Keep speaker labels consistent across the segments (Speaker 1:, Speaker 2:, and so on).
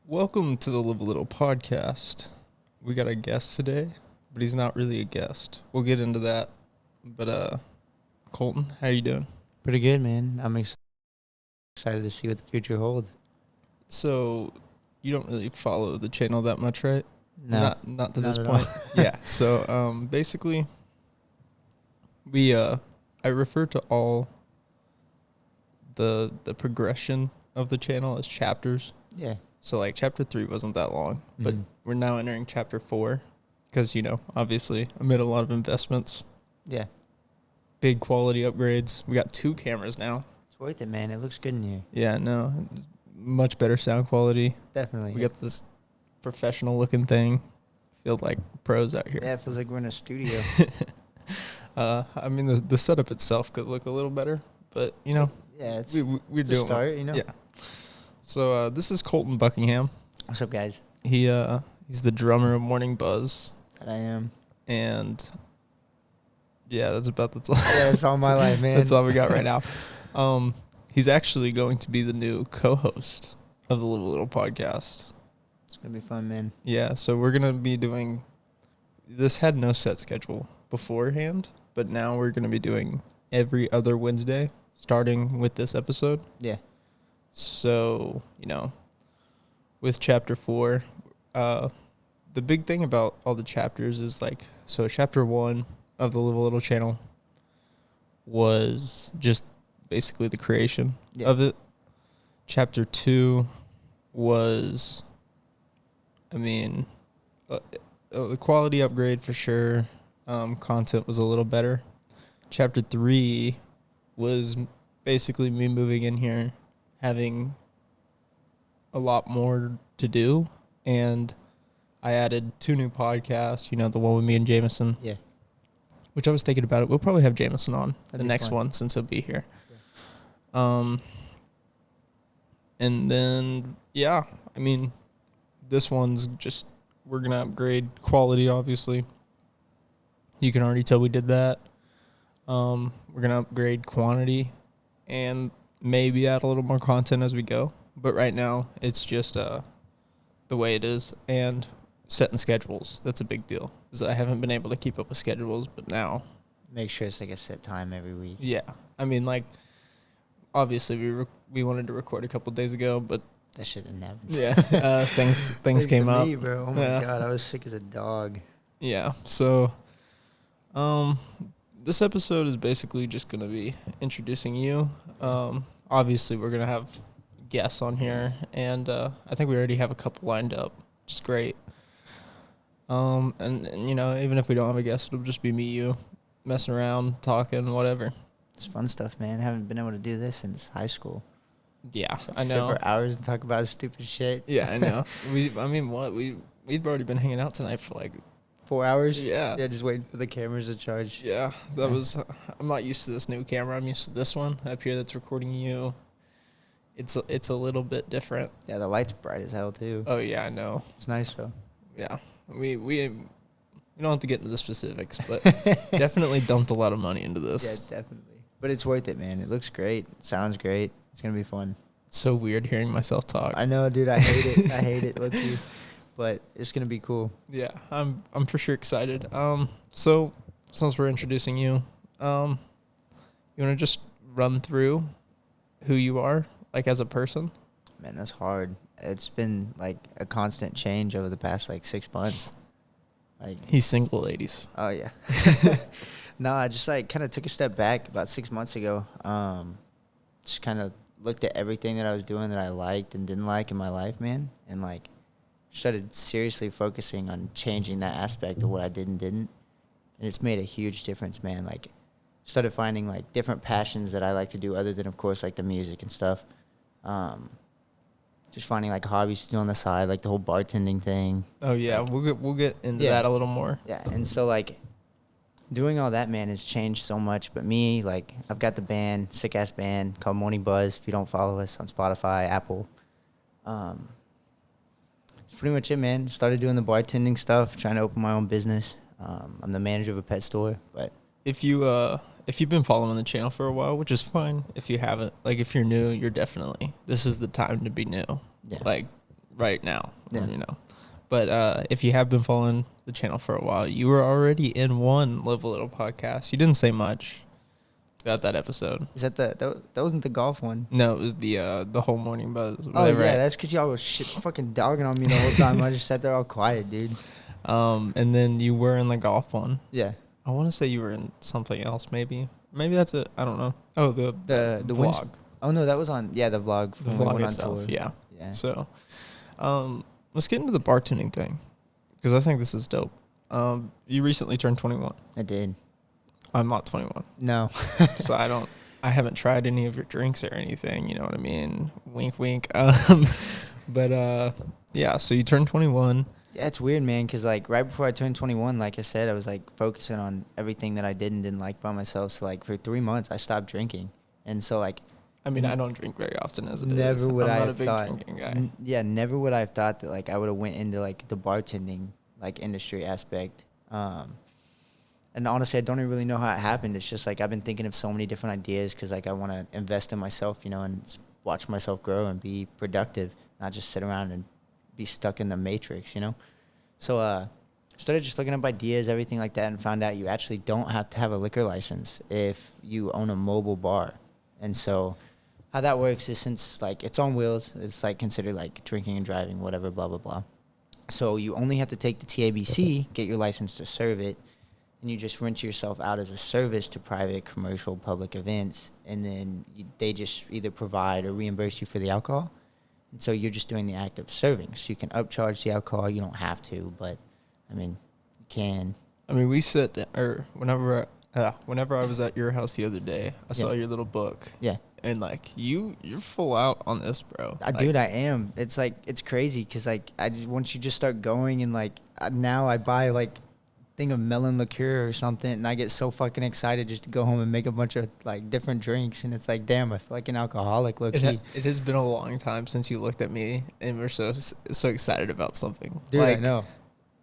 Speaker 1: Welcome to the Live a Little podcast. We got a guest today, but he's not really a guest. We'll get into that. But Kolton, how you doing?
Speaker 2: Pretty good, man. I'm excited to see what the future holds.
Speaker 1: So, you don't really follow the channel that much, right?
Speaker 2: No,
Speaker 1: Not to
Speaker 2: not
Speaker 1: this
Speaker 2: at
Speaker 1: point.
Speaker 2: all.
Speaker 1: Yeah. So, basically, I refer to all the progression of the channel as chapters.
Speaker 2: Yeah.
Speaker 1: So, like, chapter 3 wasn't that long, but we're now entering chapter 4 because, obviously, amid a lot of investments,
Speaker 2: Yeah.
Speaker 1: big quality upgrades. We got 2 cameras now.
Speaker 2: It's worth it, man. It looks good in here.
Speaker 1: Yeah, no, much better sound quality.
Speaker 2: Definitely.
Speaker 1: We got this professional looking thing. Feel like pros out here.
Speaker 2: Yeah, it feels like we're in a studio.
Speaker 1: I mean, the setup itself could look a little better, but,
Speaker 2: Yeah, it's
Speaker 1: we're
Speaker 2: a
Speaker 1: doing
Speaker 2: start,
Speaker 1: Yeah. So this is Kolton Buckingham.
Speaker 2: What's up, guys?
Speaker 1: He's the drummer of Morning Buzz,
Speaker 2: That I am.
Speaker 1: and yeah, that's all.
Speaker 2: Yeah, that's all my life, man.
Speaker 1: That's all we got right now. He's actually going to be the new co-host of the Live a Little podcast.
Speaker 2: It's going to be fun, man.
Speaker 1: Yeah, so we're going to be doing... This had no set schedule beforehand, but now we're going to be doing every other Wednesday, starting with this episode.
Speaker 2: Yeah.
Speaker 1: So, with chapter 4, the big thing about all the chapters is so chapter 1 of the Live a Little channel was just basically the creation of it. Chapter 2 was, the quality upgrade for sure. Content was a little better. Chapter 3 was basically me moving in here, having a lot more to do, and I added 2 new podcasts, the one with me and Jameson.
Speaker 2: Yeah.
Speaker 1: Which I was thinking about it. We'll probably have Jameson on
Speaker 2: That'd
Speaker 1: the
Speaker 2: be
Speaker 1: next
Speaker 2: fun.
Speaker 1: one since he'll be here. Yeah. And then, this one's just, we're going to upgrade quality, obviously. You can already tell we did that. We're going to upgrade quantity and maybe add a little more content as we go. But right now, it's just the way it is. And setting schedules, that's a big deal. Because I haven't been able to keep up with schedules, but now...
Speaker 2: Make sure it's like a set time every week.
Speaker 1: Yeah. Obviously, we wanted to record a couple days ago, but...
Speaker 2: That shit didn't happen.
Speaker 1: Yeah. Things came up.
Speaker 2: Me, bro. Oh, my God. I was sick as a dog.
Speaker 1: Yeah. So, this episode is basically just going to be introducing you. Obviously, we're going to have guests on here, and I think we already have a couple lined up, which is great. And even if we don't have a guest, it'll just be me, you, messing around, talking, whatever.
Speaker 2: It's fun stuff, man. I haven't been able to do this since high school.
Speaker 1: Yeah,
Speaker 2: So
Speaker 1: I
Speaker 2: sit
Speaker 1: know.
Speaker 2: for hours and talk about stupid shit.
Speaker 1: Yeah, I know. We've already been hanging out tonight for
Speaker 2: 4 hours?
Speaker 1: Yeah,
Speaker 2: just waiting for the cameras to charge.
Speaker 1: yeah. I'm not used to this new camera. I'm used to this one up here that's recording you. It's a little bit different.
Speaker 2: Yeah, the light's bright as hell, too.
Speaker 1: Oh yeah, I know.
Speaker 2: It's nice, though.
Speaker 1: Yeah, we don't have to get into the specifics, but definitely dumped a lot of money into this.
Speaker 2: Yeah, definitely. But it's worth it, man. It looks great. It sounds great. It's going to be fun.
Speaker 1: It's so weird hearing myself talk.
Speaker 2: I know, dude. I hate it. I hate it, low-key. But it's going to be cool.
Speaker 1: Yeah, I'm for sure excited. So since we're introducing you, you want to just run through who you are, as a person?
Speaker 2: Man, that's hard. It's been, a constant change over the past, 6 months.
Speaker 1: He's single, ladies.
Speaker 2: Oh, yeah. No, I just, kind of took a step back about 6 months ago. Just kind of looked at everything that I was doing that I liked and didn't like in my life, man. And, started seriously focusing on changing that aspect of what I did and didn't. And it's made a huge difference, man. Started finding, different passions that I like to do other than, of course, the music and stuff. Just finding, hobbies to do on the side, the whole bartending thing.
Speaker 1: Oh, yeah. We'll get into that a little more.
Speaker 2: Yeah, and so, doing all that, man, has changed so much. But me, I've got the band, sick-ass band called Morning Buzz. If you don't follow us on Spotify, Apple. It's pretty much it, man. Started doing the bartending stuff, trying to open my own business. I'm the manager of a pet store. But
Speaker 1: if you've been following the channel for a while, which is fine. If you haven't, if you're new, this is the time to be new.
Speaker 2: Yeah.
Speaker 1: right now,
Speaker 2: Yeah.
Speaker 1: you know. But if you have been following the channel for a while, you were already in one Live a Little podcast. You didn't say much about that episode.
Speaker 2: Is that that wasn't the golf one?
Speaker 1: No, it was the whole morning buzz.
Speaker 2: Oh yeah,
Speaker 1: Right?
Speaker 2: that's because y'all was fucking dogging on me the whole time. I just sat there all quiet, dude.
Speaker 1: And then you were in the golf one.
Speaker 2: Yeah.
Speaker 1: I want to say you were in something else, maybe. Maybe that's it. I don't know. Oh, the vlog.
Speaker 2: Oh no, that was on the vlog.
Speaker 1: The
Speaker 2: when we
Speaker 1: vlog
Speaker 2: went
Speaker 1: itself.
Speaker 2: on tour.
Speaker 1: Yeah.
Speaker 2: Yeah.
Speaker 1: So, let's get into the bartending thing, because I think this is dope. You recently turned 21.
Speaker 2: I did.
Speaker 1: I'm not 21.
Speaker 2: No.
Speaker 1: So I haven't tried any of your drinks or anything, you know what I mean? Wink, wink. But yeah, so you turned 21.
Speaker 2: Yeah, it's weird, man, because, like, right before I turned 21, like I said, I was, like, focusing on everything that I did and didn't like by myself. So, like, for 3 months, I stopped drinking. And so, like...
Speaker 1: I mean, I don't drink very often as it is.
Speaker 2: Never would I
Speaker 1: I'm not
Speaker 2: have
Speaker 1: a big
Speaker 2: thought...
Speaker 1: drinking guy.
Speaker 2: Yeah, never would I have thought that, like, I would have went into, like, the bartending, like, industry aspect. And honestly, I don't even really know how it happened. It's just, like, I've been thinking of so many different ideas because, like, I want to invest in myself, you know, and watch myself grow and be productive, not just sit around and be stuck in the matrix, you know? So, started just looking up ideas, everything like that, and found out you actually don't have to have a liquor license if you own a mobile bar. And so how that works is, since, like, it's on wheels, it's, like, considered, like, drinking and driving, whatever, blah, blah, blah. So you only have to take the TABC, get your license to serve it, and you just rent yourself out as a service to private, commercial, public events, and then they just either provide or reimburse you for the alcohol. And so you're just doing the act of serving. So you can upcharge the alcohol. You don't have to, but, I mean, you can.
Speaker 1: I mean, whenever I was at your house the other day, I saw your little book.
Speaker 2: Yeah.
Speaker 1: And, like, you're full out on this, bro.
Speaker 2: Dude, I am. It's, like, it's crazy because, like, once you just start going and, like, now I buy, like, thing of melon liqueur or something, and I get so fucking excited just to go home and make a bunch of, like, different drinks, and it's like, damn, I feel like an alcoholic, low-key.
Speaker 1: It has been a long time since you looked at me and were so excited about something.
Speaker 2: Dude,
Speaker 1: like,
Speaker 2: I know.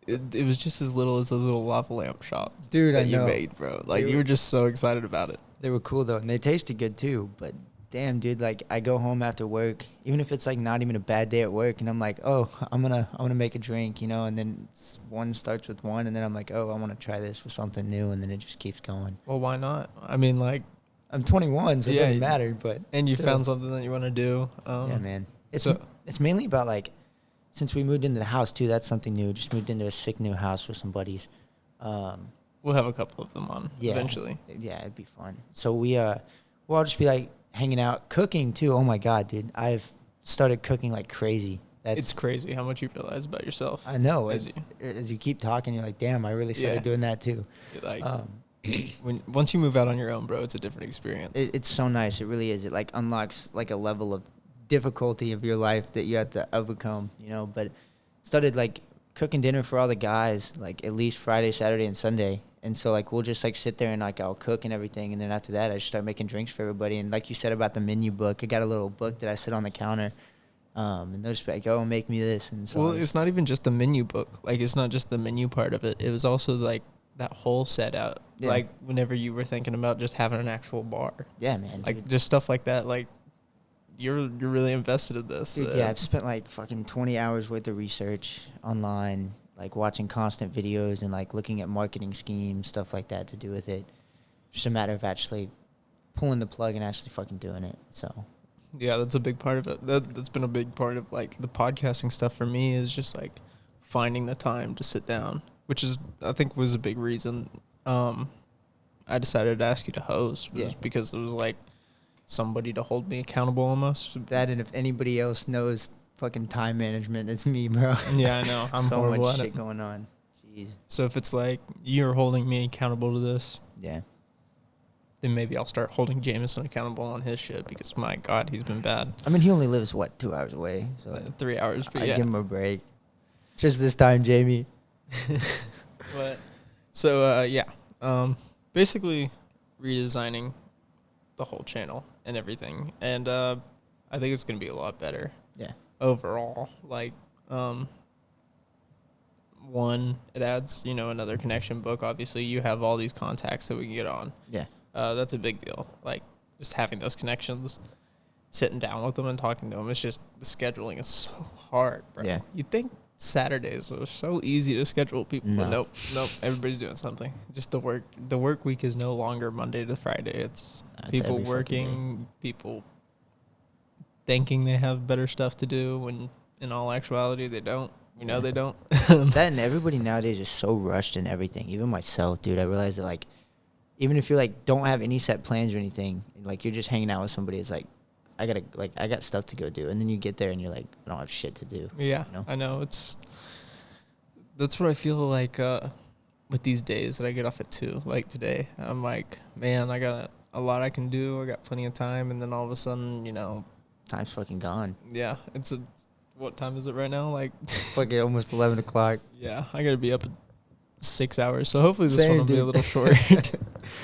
Speaker 1: It was just as little as those little lava lamp shots,
Speaker 2: dude,
Speaker 1: that
Speaker 2: I know.
Speaker 1: you made, bro. Like, you were just so excited about it.
Speaker 2: They were cool though, and they tasted good too. But damn, dude, like, I go home after work, even if it's, like, not even a bad day at work, and I'm like, oh, I'm gonna make a drink, you know, and then one starts with one, and then I'm like, oh, I want to try this with something new, and then it just keeps going.
Speaker 1: Well, why not? I mean, like,
Speaker 2: I'm 21, so it doesn't matter. But
Speaker 1: and you found something that you want to do.
Speaker 2: Yeah, man. It's mainly about, like, since we moved into the house too. That's something new. Just moved into a sick new house with some buddies.
Speaker 1: We'll have a couple of them on eventually.
Speaker 2: Yeah, it'd be fun. So we'll all just be, like, hanging out, cooking too. Oh my god, dude, I've started cooking like crazy.
Speaker 1: It's crazy how much you realize about yourself.
Speaker 2: I know. As you keep talking, you're like, damn, I really started doing that too.
Speaker 1: Like, once you move out on your own, bro, it's a different experience.
Speaker 2: It's so nice. It really is. It, like, unlocks, like, a level of difficulty of your life that you have to overcome, you know. But started, like, cooking dinner for all the guys, like, at least Friday, Saturday, and Sunday. And so, like, we'll just, like, sit there and, like, I'll cook and everything. And then after that, I just start making drinks for everybody. And like you said about the menu book, I got a little book that I sit on the counter. And they'll just be like, oh, make me this. And so,
Speaker 1: well, it's not even just the menu book. Like, it's not just the menu part of it. It was also, like, that whole set out. Yeah. Like, whenever you were thinking about just having an actual bar.
Speaker 2: Yeah, man.
Speaker 1: Like, just stuff like that. Like, you're really invested in this.
Speaker 2: Dude, yeah, I've spent, like, fucking 20 hours worth of research online, like, watching constant videos and, like, looking at marketing schemes, stuff like that to do with it. Just a matter of actually pulling the plug and actually fucking doing it. So
Speaker 1: yeah, that's a big part of it. That's been a big part of, like, the podcasting stuff for me, is just, like, finding the time to sit down, which is, I think, was a big reason I decided to ask you to host. Was because it was, like, somebody to hold me accountable almost.
Speaker 2: That, and if anybody else knows fucking time management, it's me, bro.
Speaker 1: Yeah, I know. I'm
Speaker 2: so
Speaker 1: horrible
Speaker 2: much
Speaker 1: at
Speaker 2: shit
Speaker 1: it.
Speaker 2: going on. Jeez.
Speaker 1: So if it's like you're holding me accountable to this,
Speaker 2: yeah,
Speaker 1: then maybe I'll start holding Jameson accountable on his shit, because my God, he's been bad.
Speaker 2: I mean, he only lives 2 hours away, so
Speaker 1: 3 hours. But
Speaker 2: I give him a break. Just this time, Jamie.
Speaker 1: But so basically redesigning the whole channel and everything, and I think it's gonna be a lot better.
Speaker 2: Yeah.
Speaker 1: Overall, like, one, it adds, another connection book. Obviously, you have all these contacts that we can get on.
Speaker 2: Yeah.
Speaker 1: That's a big deal. Like, just having those connections. sitting down with them and talking to them. It's just the scheduling is so hard, bro.
Speaker 2: Yeah.
Speaker 1: You'd think Saturdays are so easy to schedule people, but
Speaker 2: No.
Speaker 1: nope. Everybody's doing something. Just the work week is no longer Monday to Friday. It's people
Speaker 2: every fucking
Speaker 1: working, people thinking they have better stuff to do when in all actuality they don't. We know they don't.
Speaker 2: That and everybody nowadays is so rushed in everything. Even myself, dude. I realize that, like, even if you like don't have any set plans or anything, like you're just hanging out with somebody, it's like I got stuff to go do, and then you get there and you're like, I don't have shit to do.
Speaker 1: Yeah,
Speaker 2: you know?
Speaker 1: I know. That's what I feel like with these days that I get off at 2. Like today, I'm like, man, I got a lot I can do. I got plenty of time, and then all of a sudden,
Speaker 2: Time's fucking gone.
Speaker 1: yeah, what time is it right now? Like,
Speaker 2: Fucking almost 11 o'clock.
Speaker 1: yeah, I got to be up in 6 hours. So hopefully this
Speaker 2: Same,
Speaker 1: one will be a
Speaker 2: dude.
Speaker 1: little short.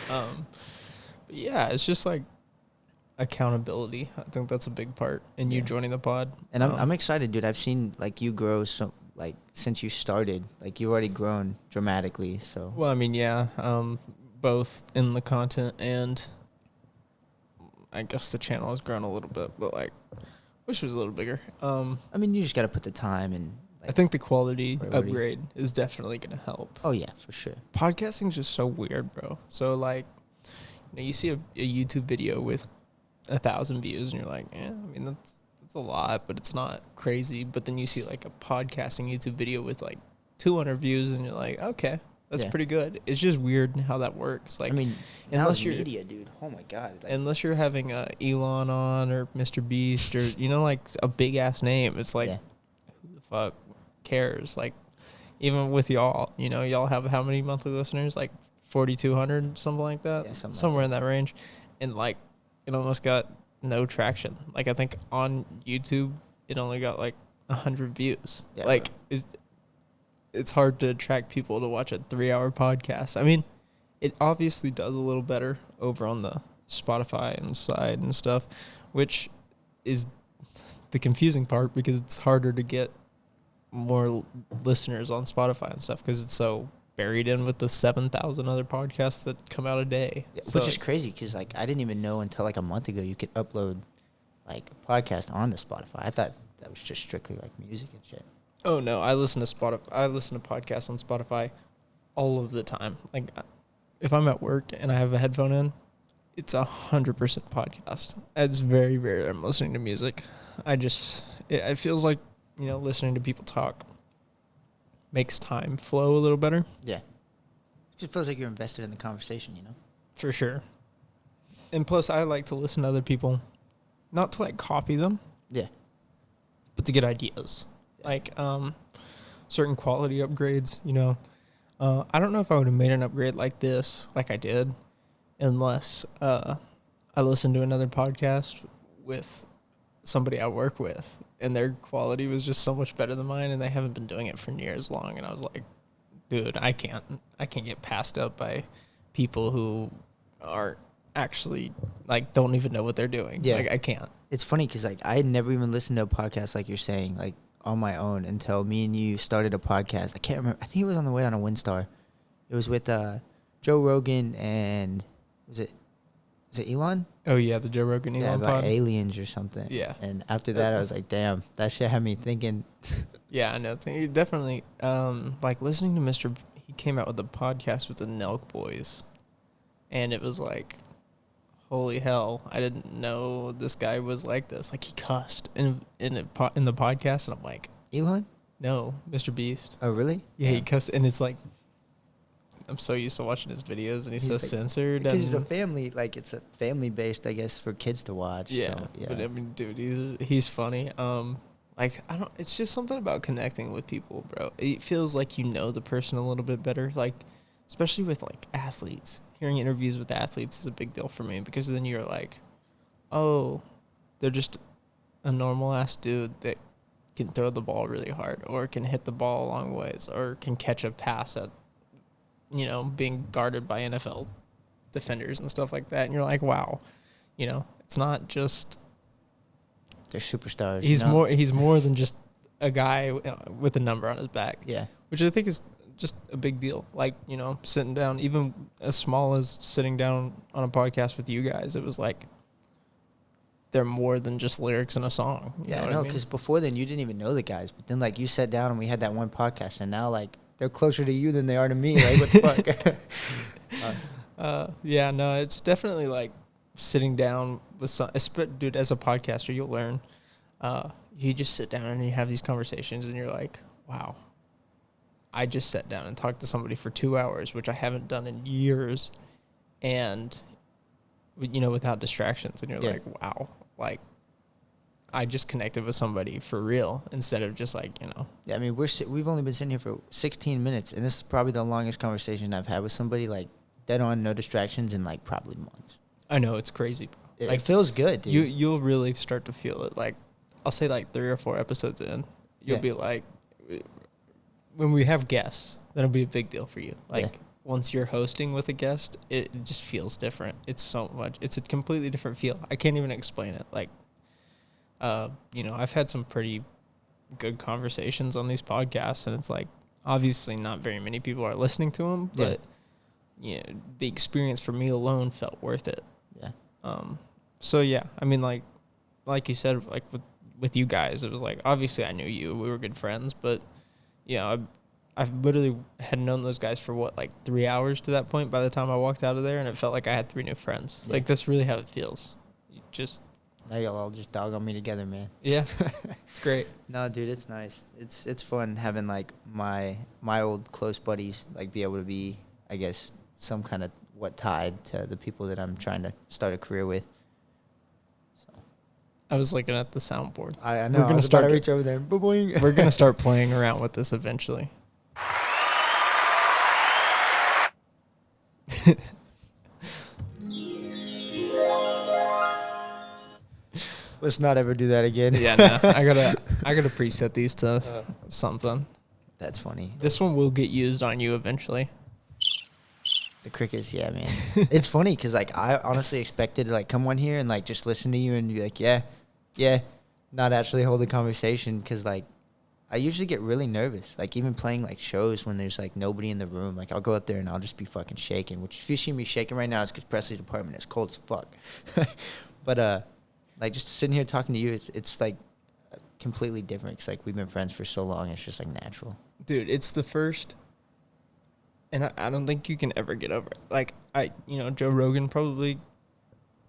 Speaker 1: But yeah, it's just like accountability. I think that's a big part in you joining the pod.
Speaker 2: And I'm excited, dude. I've seen like you grow like since you started. Like you've already grown dramatically. So
Speaker 1: Well, I mean, yeah, both in the content and I guess the channel has grown a little bit, but like, wish it was a little bigger.
Speaker 2: I mean, you just gotta put the time and. Like,
Speaker 1: I think the quality
Speaker 2: priority.
Speaker 1: upgrade is definitely going to help.
Speaker 2: Oh yeah, for sure.
Speaker 1: Podcasting's just so weird, bro. So like, you see a YouTube video with 1,000 views, and you're like, I mean that's a lot, but it's not crazy. But then you see like a podcasting YouTube video with like 200 views, and you're like, okay, that's pretty good. It's just weird how that works. Like,
Speaker 2: I mean,
Speaker 1: unless
Speaker 2: you're
Speaker 1: you're
Speaker 2: media, dude. Oh my god. Like,
Speaker 1: unless you're having Elon on or Mr. Beast or like a big ass name, it's like, who the fuck cares? Like, even with y'all, y'all have how many monthly listeners? Like 4,200, something like that.
Speaker 2: Yeah,
Speaker 1: somewhere in that range, and like it almost got no traction. Like I think on YouTube it only got like 100 views.
Speaker 2: Yeah,
Speaker 1: like it's hard to attract people to watch a 3-hour podcast. I mean, it obviously does a little better over on the Spotify and side and stuff, which is the confusing part because it's harder to get more listeners on Spotify and stuff because it's so buried in with the 7,000 other podcasts that come out a day.
Speaker 2: yeah,
Speaker 1: So,
Speaker 2: which is crazy because like I didn't even know until like a month ago you could upload like a podcast onto Spotify. I thought that was just strictly like music and shit.
Speaker 1: oh no, I listen to podcasts on Spotify all of the time. Like if I'm at work and I have a headphone in, it's 100% podcast. It's very rare I'm listening to music. It feels like, listening to people talk makes time flow a little better.
Speaker 2: Yeah. It feels like you're invested in the conversation,
Speaker 1: For sure. And plus, I like to listen to other people, not to like copy them,
Speaker 2: Yeah.
Speaker 1: but to get ideas. Like certain quality upgrades, I don't know if I would have made an upgrade like this, like I did, unless I listened to another podcast with somebody I work with, and their quality was just so much better than mine, and they haven't been doing it for near as long. And I was like, dude, I can't get passed up by people who are actually like don't even know what they're doing.
Speaker 2: Yeah.
Speaker 1: Like I can't.
Speaker 2: It's funny because like I had never even listened to a podcast like you're saying, like on my own until me and you started a podcast. I can't remember. I think it was on the way down to Windstar. It was with Joe Rogan and was it Elon?
Speaker 1: Oh yeah, the Joe Rogan Elon
Speaker 2: about
Speaker 1: pod.
Speaker 2: aliens or something.
Speaker 1: Yeah.
Speaker 2: And after that, I was like, damn, that shit had me thinking.
Speaker 1: Yeah, I know. He definitely like listening to Mr. He came out with a podcast with the Nelk Boys, and it was like, holy hell! I didn't know this guy was like this. Like he cussed in the podcast, and I'm like,
Speaker 2: Elon?
Speaker 1: no, Mr. Beast.
Speaker 2: Oh, really?
Speaker 1: Yeah, he cussed, and it's like, I'm so used to watching his videos, and he's so
Speaker 2: like,
Speaker 1: censored.
Speaker 2: Because
Speaker 1: and
Speaker 2: it's a family, like it's a family based, I guess, for kids to watch.
Speaker 1: yeah,
Speaker 2: So, yeah.
Speaker 1: but I mean, dude, he's funny. Like it's just something about connecting with people, bro. It feels like you know the person a little bit better. Like, especially with like athletes. Hearing interviews with athletes is a big deal for me because then you're like, oh, they're just a normal ass dude that can throw the ball really hard or can hit the ball a long ways or can catch a pass at, being guarded by NFL defenders and stuff like that. And you're like, wow, it's not just.
Speaker 2: They're superstars.
Speaker 1: He's more than just a guy with a number on his back.
Speaker 2: Yeah.
Speaker 1: Which I think is just a big deal. Like, sitting down, even as small as sitting down on a podcast with you guys, it was like they're more than just lyrics in a song.
Speaker 2: Yeah, I know, because before then you didn't even know the guys, but then like you sat down and we had that one podcast, and now like they're closer to you than they are to me. Like, what the fuck?
Speaker 1: Yeah, no, it's definitely like sitting down with some, dude, as a podcaster, you'll learn. You just sit down and you have these conversations and you're like, wow, I just sat down and talked to somebody for 2 hours, which I haven't done in years. And, without distractions. And you're like, wow, like I just connected with somebody for real instead of just like,
Speaker 2: Yeah, I mean, we've only been sitting here for 16 minutes, and this is probably the longest conversation I've had with somebody, like, dead on, no distractions, in, like, probably months.
Speaker 1: I know, it's crazy.
Speaker 2: It feels good, dude.
Speaker 1: You'll really start to feel it. Like, I'll say, like, 3 or 4 episodes in, you'll be like, when we have guests, that'll be a big deal for you. Like, once you're hosting with a guest, it just feels different. It's a completely different feel. I can't even explain it. Like, I've had some pretty good conversations on these podcasts, and it's like, obviously not very many people are listening to them, but the experience for me alone felt worth it. Yeah. So yeah, I mean, like you said, like with you guys, it was like, obviously I knew you, we were good friends, but I've literally had known those guys for like 3 hours to that point by the time I walked out of there, and it felt like I had 3 new friends. Yeah. Like, that's really how it feels.
Speaker 2: Now y'all all just dog on me together, man.
Speaker 1: Yeah, it's great.
Speaker 2: No, dude, it's nice. It's fun having, like, my old close buddies, like, be able to be, I guess, some kind of tied to the people that I'm trying to start a career with. So
Speaker 1: I was looking at the soundboard.
Speaker 2: I know. I was about to reach over there. Boing.
Speaker 1: We're gonna start playing around with this eventually.
Speaker 2: Let's not ever do that again.
Speaker 1: Yeah, no. I gotta preset these to something.
Speaker 2: That's funny.
Speaker 1: This one will get used on you eventually.
Speaker 2: The crickets, yeah, man. It's funny because, like, I honestly expected to, like, come on here and, like, just listen to you and be like, yeah, not actually hold a conversation, because, like, I usually get really nervous. Like, even playing, like, shows when there's, like, nobody in the room. Like, I'll go up there and I'll just be fucking shaking, which if you see me shaking right now, it's because Presley's apartment is cold as fuck. But, like, just sitting here talking to you, it's like completely different. It's like we've been friends for so long. It's just like natural.
Speaker 1: Dude, it's the first, and I don't think you can ever get over it. Like, Joe Rogan probably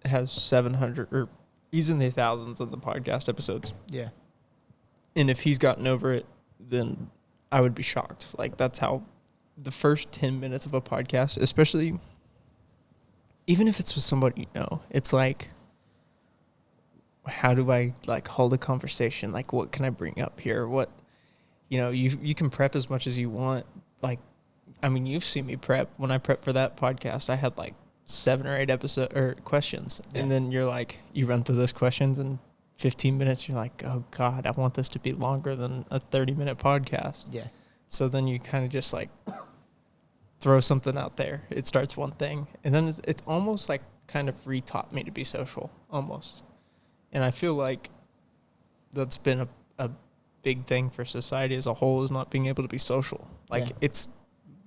Speaker 1: has 700, or he's in the thousands of the podcast episodes.
Speaker 2: Yeah.
Speaker 1: And if he's gotten over it, then I would be shocked. Like, that's how the first 10 minutes of a podcast, especially, even if it's with somebody you know, it's like, how do I, like, hold a conversation? Like, what can I bring up here? What, you can prep as much as you want. Like, I mean, you've seen me prep. When I prepped for that podcast, I had like 7 or 8 questions. Yeah. And then you're like, you run through those questions in 15 minutes. You're like, oh God, I want this to be longer than a 30-minute podcast.
Speaker 2: Yeah.
Speaker 1: So then you kind of just like throw something out there. It starts one thing. And then it's almost like kind of re-taught me to be social, almost. And I feel like that's been a big thing for society as a whole, is not being able to be social. Like, it's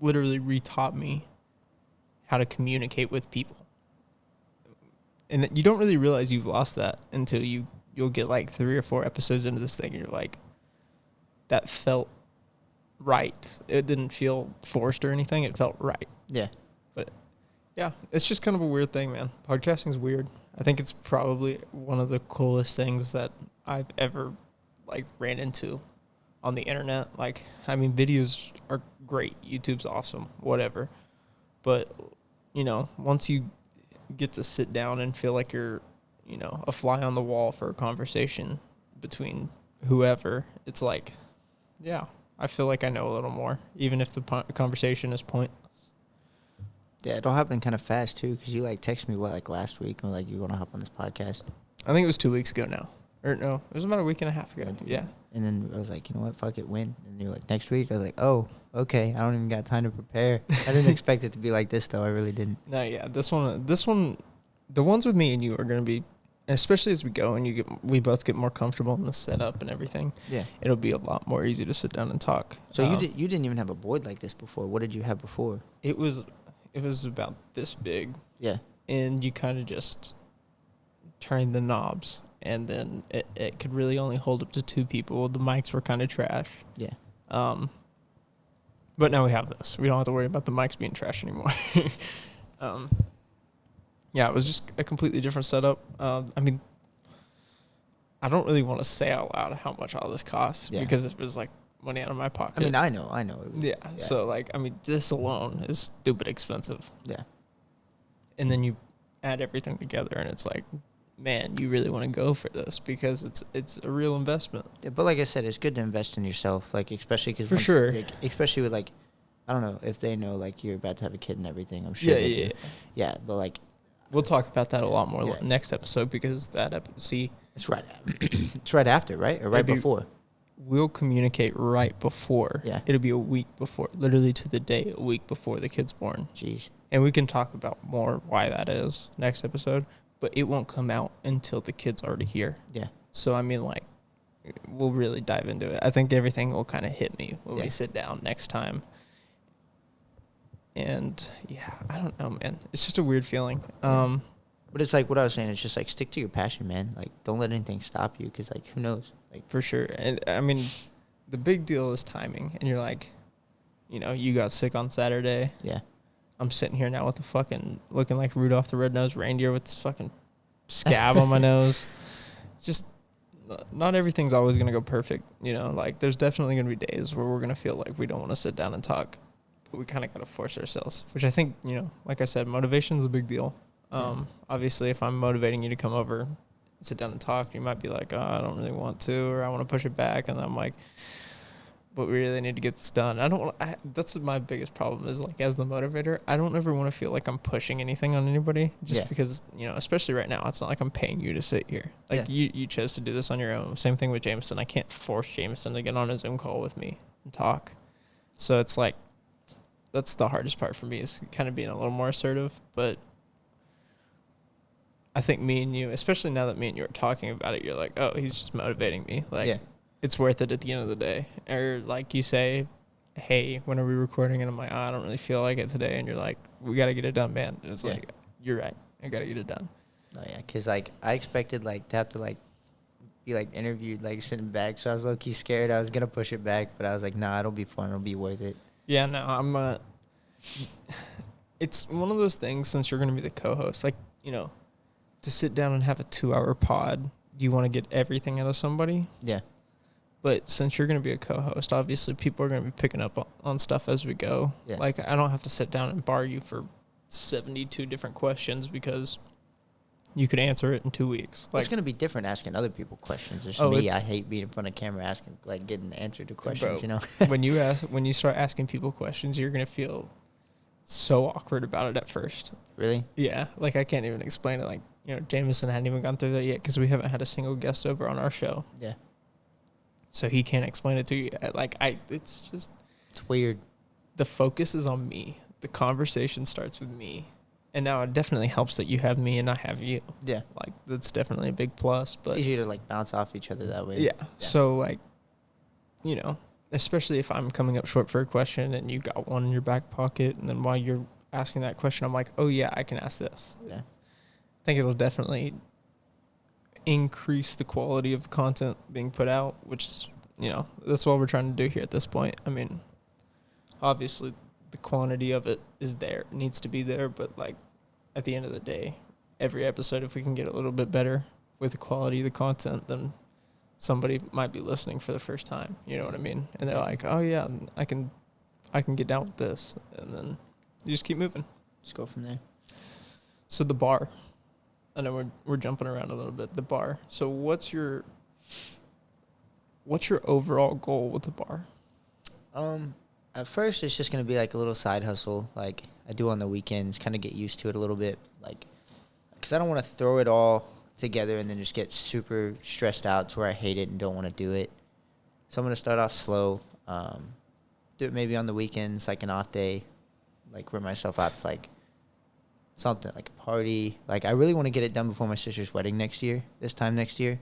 Speaker 1: literally re-taught me how to communicate with people. And you don't really realize you've lost that until you'll get like 3 or 4 episodes into this thing, and you're like, that felt right. It didn't feel forced or anything. It felt right.
Speaker 2: Yeah.
Speaker 1: But yeah, it's just kind of a weird thing, man. Podcasting's weird. I think it's probably one of the coolest things that I've ever, like, ran into on the internet. Like, I mean, videos are great. YouTube's awesome, whatever. But, once you get to sit down and feel like you're, a fly on the wall for a conversation between whoever, it's like, yeah, I feel like I know a little more, even if the conversation is pointless.
Speaker 2: Yeah, it all happened kind of fast, too, because you, like, texted me, like, last week, and, like, you want to hop on this podcast?
Speaker 1: I think it was 2 weeks ago now. Or, no, it was about a week and a half ago. Yeah.
Speaker 2: And then I was like, you know what, fuck it, when? And you're like, next week? I was like, oh, okay, I don't even got time to prepare. I didn't expect it to be like this, though. I really didn't.
Speaker 1: No, yeah, this one, the ones with me and you are going to be, especially as we go and we both get more comfortable in the setup and everything. Yeah. It'll be a lot more easy to sit down and talk.
Speaker 2: So you didn't even have a board like this before. What did you have before?
Speaker 1: It was about this big.
Speaker 2: Yeah.
Speaker 1: And you kind of just turn the knobs and then it could really only hold up to 2 people. The mics were kind of trash.
Speaker 2: Yeah.
Speaker 1: But now we have this. We don't have to worry about the mics being trash anymore. Yeah, it was just a completely different setup. I mean, I don't really want to say out loud how much all this costs because it was like money out of my pocket.
Speaker 2: I mean, I know.
Speaker 1: Yeah. So like, I mean, this alone is stupid expensive.
Speaker 2: Yeah.
Speaker 1: And then you add everything together, and it's like, man, you really want to go for this because it's a real investment.
Speaker 2: Yeah, but like I said, it's good to invest in yourself, like especially because
Speaker 1: for sure,
Speaker 2: like, especially with like, I don't know if they know like you're about to have a kid and everything. I'm sure. Yeah, but like,
Speaker 1: we'll talk about that a lot more next episode because
Speaker 2: it's right. It's right after, right, or right before.
Speaker 1: We'll communicate right before.
Speaker 2: Yeah,
Speaker 1: it'll be a week before, literally to the day, a week before the kid's born.
Speaker 2: Jeez.
Speaker 1: And we can talk about more why that is next episode. But it won't come out until the kid's already here.
Speaker 2: Yeah.
Speaker 1: So, I mean, like, we'll really dive into it. I think everything will kind of hit me when we sit down next time. And, yeah, I don't know, man. It's just a weird feeling.
Speaker 2: But it's like what I was saying. It's just, like, stick to your passion, man. Like, don't let anything stop you because, like, who knows? Like,
Speaker 1: for sure. And, I mean, the big deal is timing. And you're like, you know, you got sick on Saturday.
Speaker 2: Yeah.
Speaker 1: I'm sitting here now with a fucking looking like Rudolph the Red-Nosed Reindeer with this fucking scab on my nose. It's just not everything's always going to go perfect. You know, like there's definitely going to be days where we're going to feel like we don't want to sit down and talk, but we kind of got to force ourselves, which I think, you know, like I said, motivation is a big deal. Obviously, if I'm motivating you to come over, sit down and talk, you might be like, oh, I don't really want to, or I want to push it back. And I'm like, but we really need to get this done. That's my biggest problem is like as the motivator, I don't ever want to feel like I'm pushing anything on anybody because, you know, especially right now, it's not like I'm paying you to sit here. Like you chose to do this on your own. Same thing with Jameson. I can't force Jameson to get on a Zoom call with me and talk. So it's like, that's the hardest part for me is kind of being a little more assertive. But I think me and you, especially now that me and you are talking about it, you're like, oh, he's just motivating me. Like, it's worth it at the end of the day. Or like you say, hey, when are we recording? And I'm like, oh, I don't really feel like it today. And you're like, we got to get it done, man. And it's like, you're right. I got to get it done.
Speaker 2: Oh, yeah. Because, like, I expected, like, to have to, like, be, like, interviewed, like, sitting back. So I was low-key scared. I was going to push it back. But I was like, nah, it'll be fun. It'll be worth it.
Speaker 1: Yeah, no, I'm it's one of those things since you're going to be the co-host. Like, you know, to sit down and have a 2-hour pod, you want to get everything out of somebody.
Speaker 2: Yeah.
Speaker 1: But since you're going to be a co-host, obviously people are going to be picking up on stuff as we go. Yeah. Like, I don't have to sit down and bar you for 72 different questions because you could answer it in 2 weeks.
Speaker 2: Like, it's going to be different asking other people questions. There's me, I hate being in front of camera asking, like, getting the answer to questions, you know?
Speaker 1: when you start asking people questions, you're going to feel so awkward about it at first.
Speaker 2: Really?
Speaker 1: Yeah. Like, I can't even explain it. Like, you know, Jameson hadn't even gone through that yet because we haven't had a single guest over on our show.
Speaker 2: Yeah.
Speaker 1: So he can't explain it to you. Like, it's
Speaker 2: weird.
Speaker 1: The focus is on me. The conversation starts with me. And now it definitely helps that you have me and I have you.
Speaker 2: Yeah.
Speaker 1: Like, that's definitely a big plus. But
Speaker 2: it's easy to, like, bounce off each other that way.
Speaker 1: Yeah. So, like, you know, especially if I'm coming up short for a question and you got one in your back pocket, and then while you're asking that question, I'm like, oh, yeah, I can ask this.
Speaker 2: Yeah.
Speaker 1: I think it'll definitely increase the quality of the content being put out, which is, you know, that's what we're trying to do here at this point. I mean, obviously the quantity of it is there, it needs to be there, but like at the end of the day, every episode, if we can get a little bit better with the quality of the content, then somebody might be listening for the first time, you know what I mean? And they're like, oh yeah, I can get down with this, and then you just keep moving.
Speaker 2: Just go from there. So
Speaker 1: the bar, I know we're jumping around a little bit. The bar. So what's your overall goal with the bar?
Speaker 2: At first it's just gonna be like a little side hustle, like I do on the weekends. Kind of get used to it a little bit, like, because I don't want to throw it all together and then just get super stressed out to where I hate it and don't want to do it. So I'm gonna start off slow. Do it maybe on the weekends, like an off day, like wear myself out to like something like a party. Like, I really want to get it done before my sister's wedding this time next year,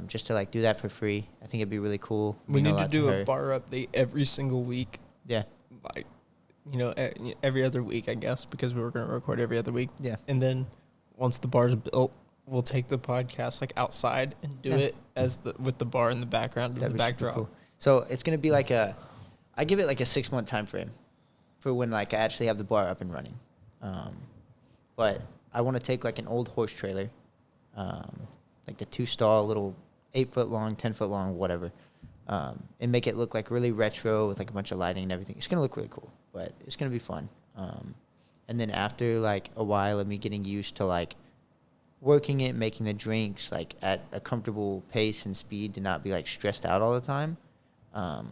Speaker 2: just to like do that for free. I think it'd be really cool.
Speaker 1: We need to do a bar update every single week.
Speaker 2: Yeah.
Speaker 1: Like, you know, every other week, I guess, because we were going to record every other week.
Speaker 2: Yeah.
Speaker 1: And then once the bar's built, we'll take the podcast like outside and do it as with the bar in the background as the backdrop. Cool.
Speaker 2: So it's gonna be like I give it like a 6-month time frame for when like I actually have the bar up and running. But I want to take like an old horse trailer, like the 2-stall, little 8-foot long, 10-foot long, whatever, and make it look like really retro with like a bunch of lighting and everything. It's gonna look really cool, but it's gonna be fun. And then after like a while of me getting used to like working it, making the drinks like at a comfortable pace and speed to not be like stressed out all the time, I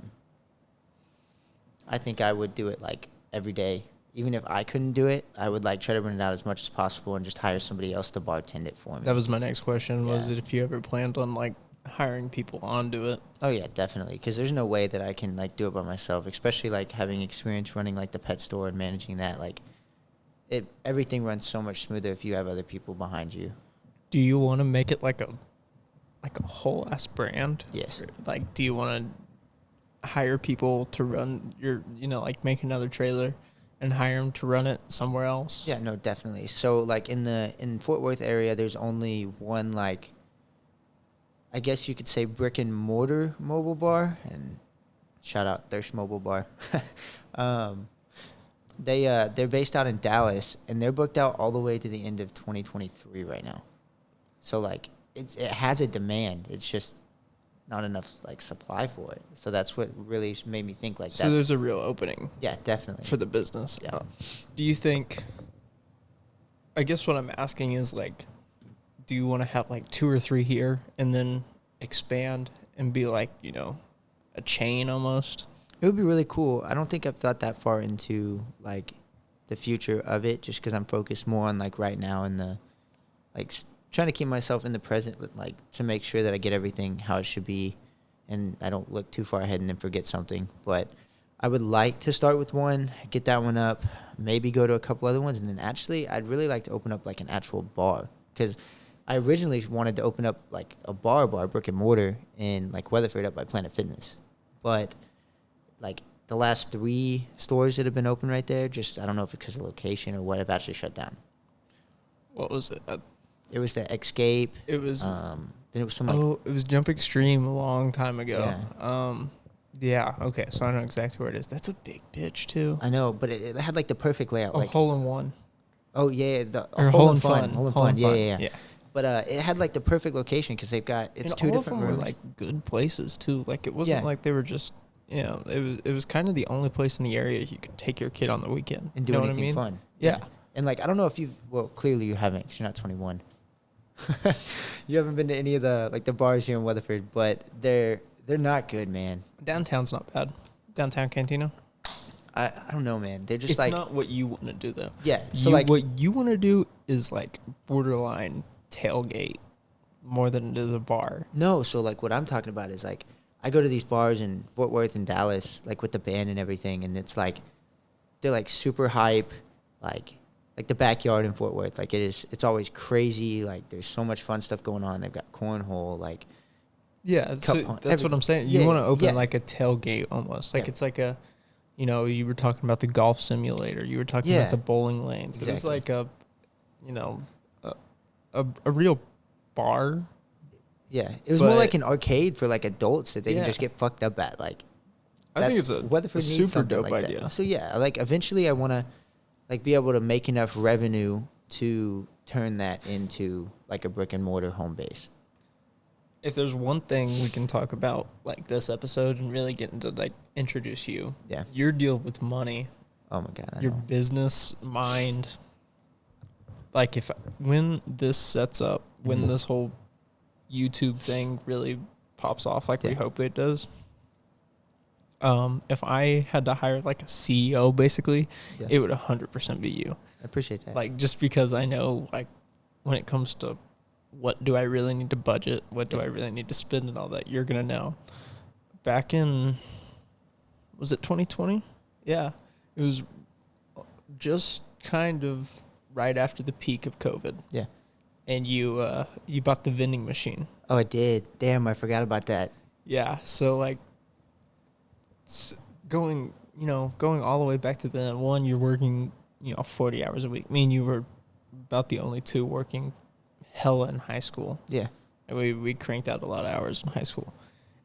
Speaker 2: think I would do it like every day. Even if I couldn't do it, I would like try to run it out as much as possible and just hire somebody else to bartend it for me.
Speaker 1: That was my next question. Was it if you ever planned on like hiring people onto it?
Speaker 2: Oh yeah, definitely. Because there's no way that I can like do it by myself, especially like having experience running like the pet store and managing that. Like everything runs so much smoother if you have other people behind you.
Speaker 1: Do you want to make it like a whole ass brand?
Speaker 2: Yes.
Speaker 1: Or, like, do you want to hire people to run your, like make another trailer and hire them to run it somewhere else?
Speaker 2: Yeah, no, definitely. So like in Fort Worth area, there's only one like, I guess you could say brick and mortar mobile bar, and shout out Thirst Mobile Bar. They're based out in Dallas, and they're booked out all the way to the end of 2023 right now. So like it has a demand. It's just not enough like supply for it. So that's what really made me think like that.
Speaker 1: So there's a real opening.
Speaker 2: Yeah, definitely.
Speaker 1: For the business.
Speaker 2: Yeah.
Speaker 1: Do you think, I guess what I'm asking is like, do you want to have like 2 or 3 here and then expand and be like, a chain almost?
Speaker 2: It would be really cool. I don't think I've thought that far into like the future of it, just because I'm focused more on like right now and the like trying to keep myself in the present, like to make sure that I get everything how it should be, and I don't look too far ahead and then forget something. But I would like to start with one, get that one up, maybe go to a couple other ones, and then actually I'd really like to open up like an actual bar, because I originally wanted to open up like a bar, brick and mortar, in like Weatherford up by Planet Fitness, but like the last 3 stores that have been open right there, just I don't know if it's because of location or what, have actually shut down.
Speaker 1: What was it?
Speaker 2: It was the Escape.
Speaker 1: It was.
Speaker 2: Then it was some. Like,
Speaker 1: it was Jump Extreme a long time ago.
Speaker 2: Yeah.
Speaker 1: Yeah. Okay. So I know exactly where it is. That's a big bitch too.
Speaker 2: I know, but it had like the perfect layout.
Speaker 1: A
Speaker 2: like
Speaker 1: hole in one.
Speaker 2: Oh yeah,
Speaker 1: or hole in fun.
Speaker 2: Hole in fun. Yeah. But it had like the perfect location because they've got
Speaker 1: and
Speaker 2: 2 different rooms.
Speaker 1: Were like good places too. Like it wasn't like they were just. It was kind of the only place in the area you could take your kid on the weekend
Speaker 2: and do anything fun.
Speaker 1: Yeah.
Speaker 2: And like I don't know if clearly you haven't, because you're not 21. You haven't been to any of the like the bars here in Weatherford, but they're not good, man.
Speaker 1: Downtown's not bad. Downtown Cantina.
Speaker 2: I don't know, man. They're just
Speaker 1: it's not what you want to do though.
Speaker 2: Yeah. So like
Speaker 1: what you want to do is like borderline tailgate more than it is a bar.
Speaker 2: No, so like what I'm talking about is like I go to these bars in Fort Worth and Dallas, like with the band and everything, and it's like they're like super hype, like the backyard in Fort Worth. Like it's always crazy. Like there's so much fun stuff going on. They've got cornhole, like
Speaker 1: that's what I'm saying. You want to open like a tailgate almost. Like it's like a, you were talking about the golf simulator. You were talking about the bowling lanes. Exactly. It was like a real bar.
Speaker 2: Yeah, it was more like an arcade for like adults that they can just get fucked up at. Like,
Speaker 1: I think it's a super dope
Speaker 2: like
Speaker 1: idea.
Speaker 2: That. So yeah, like eventually I want to like be able to make enough revenue to turn that into like a brick and mortar home base.
Speaker 1: If there's one thing we can talk about like this episode and really get into like introduce you, your deal with money.
Speaker 2: Oh my God,
Speaker 1: your business mind. Like when this sets up, when this whole YouTube thing really pops off like we hope it does. If I had to hire like a CEO, basically, it would 100% be you.
Speaker 2: I appreciate that.
Speaker 1: Like just because I know like when it comes to what do I really need to budget, what do I really need to spend and all that, you're going to know. Back in, was it 2020? Yeah. It was just kind of right after the peak of COVID.
Speaker 2: Yeah.
Speaker 1: And you bought the vending machine.
Speaker 2: Oh, I did. Damn, I forgot about that.
Speaker 1: Yeah. So like going all the way back to then, you're working, 40 hours a week. Me and you were about the only 2 working hella in high school.
Speaker 2: Yeah.
Speaker 1: And we cranked out a lot of hours in high school.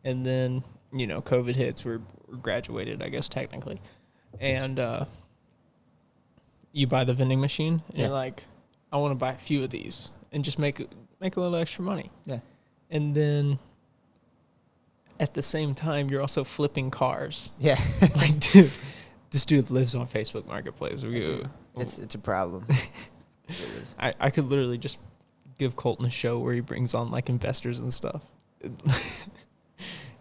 Speaker 1: And then, COVID hits. We're graduated, I guess, technically. And you buy the vending machine, and you're like, I want to buy a few of these and just make a little extra money.
Speaker 2: Yeah.
Speaker 1: And then at the same time, you're also flipping cars.
Speaker 2: Yeah.
Speaker 1: Like, dude, this dude lives on Facebook Marketplace.
Speaker 2: It's a problem.
Speaker 1: I could literally just give Kolton a show where he brings on like investors and stuff.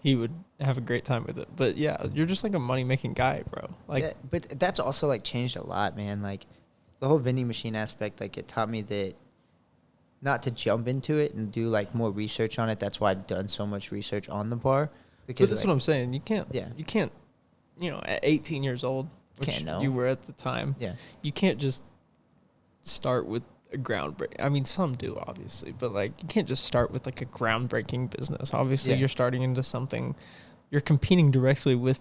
Speaker 1: He would have a great time with it. But yeah, you're just like a money making guy, bro. Like,
Speaker 2: yeah, but that's also like changed a lot, man. Like the whole vending machine aspect, like it taught me that not to jump into it and do like more research on it. That's why I've done so much research on the bar. Because
Speaker 1: that's what I'm saying. You can't.
Speaker 2: Yeah.
Speaker 1: You can't. At 18 years old, which you were at the time.
Speaker 2: Yeah.
Speaker 1: You can't just start with a groundbreaking. I mean, some do obviously, but like you can't just start with like a groundbreaking business. Obviously, you're starting into something. You're competing directly with,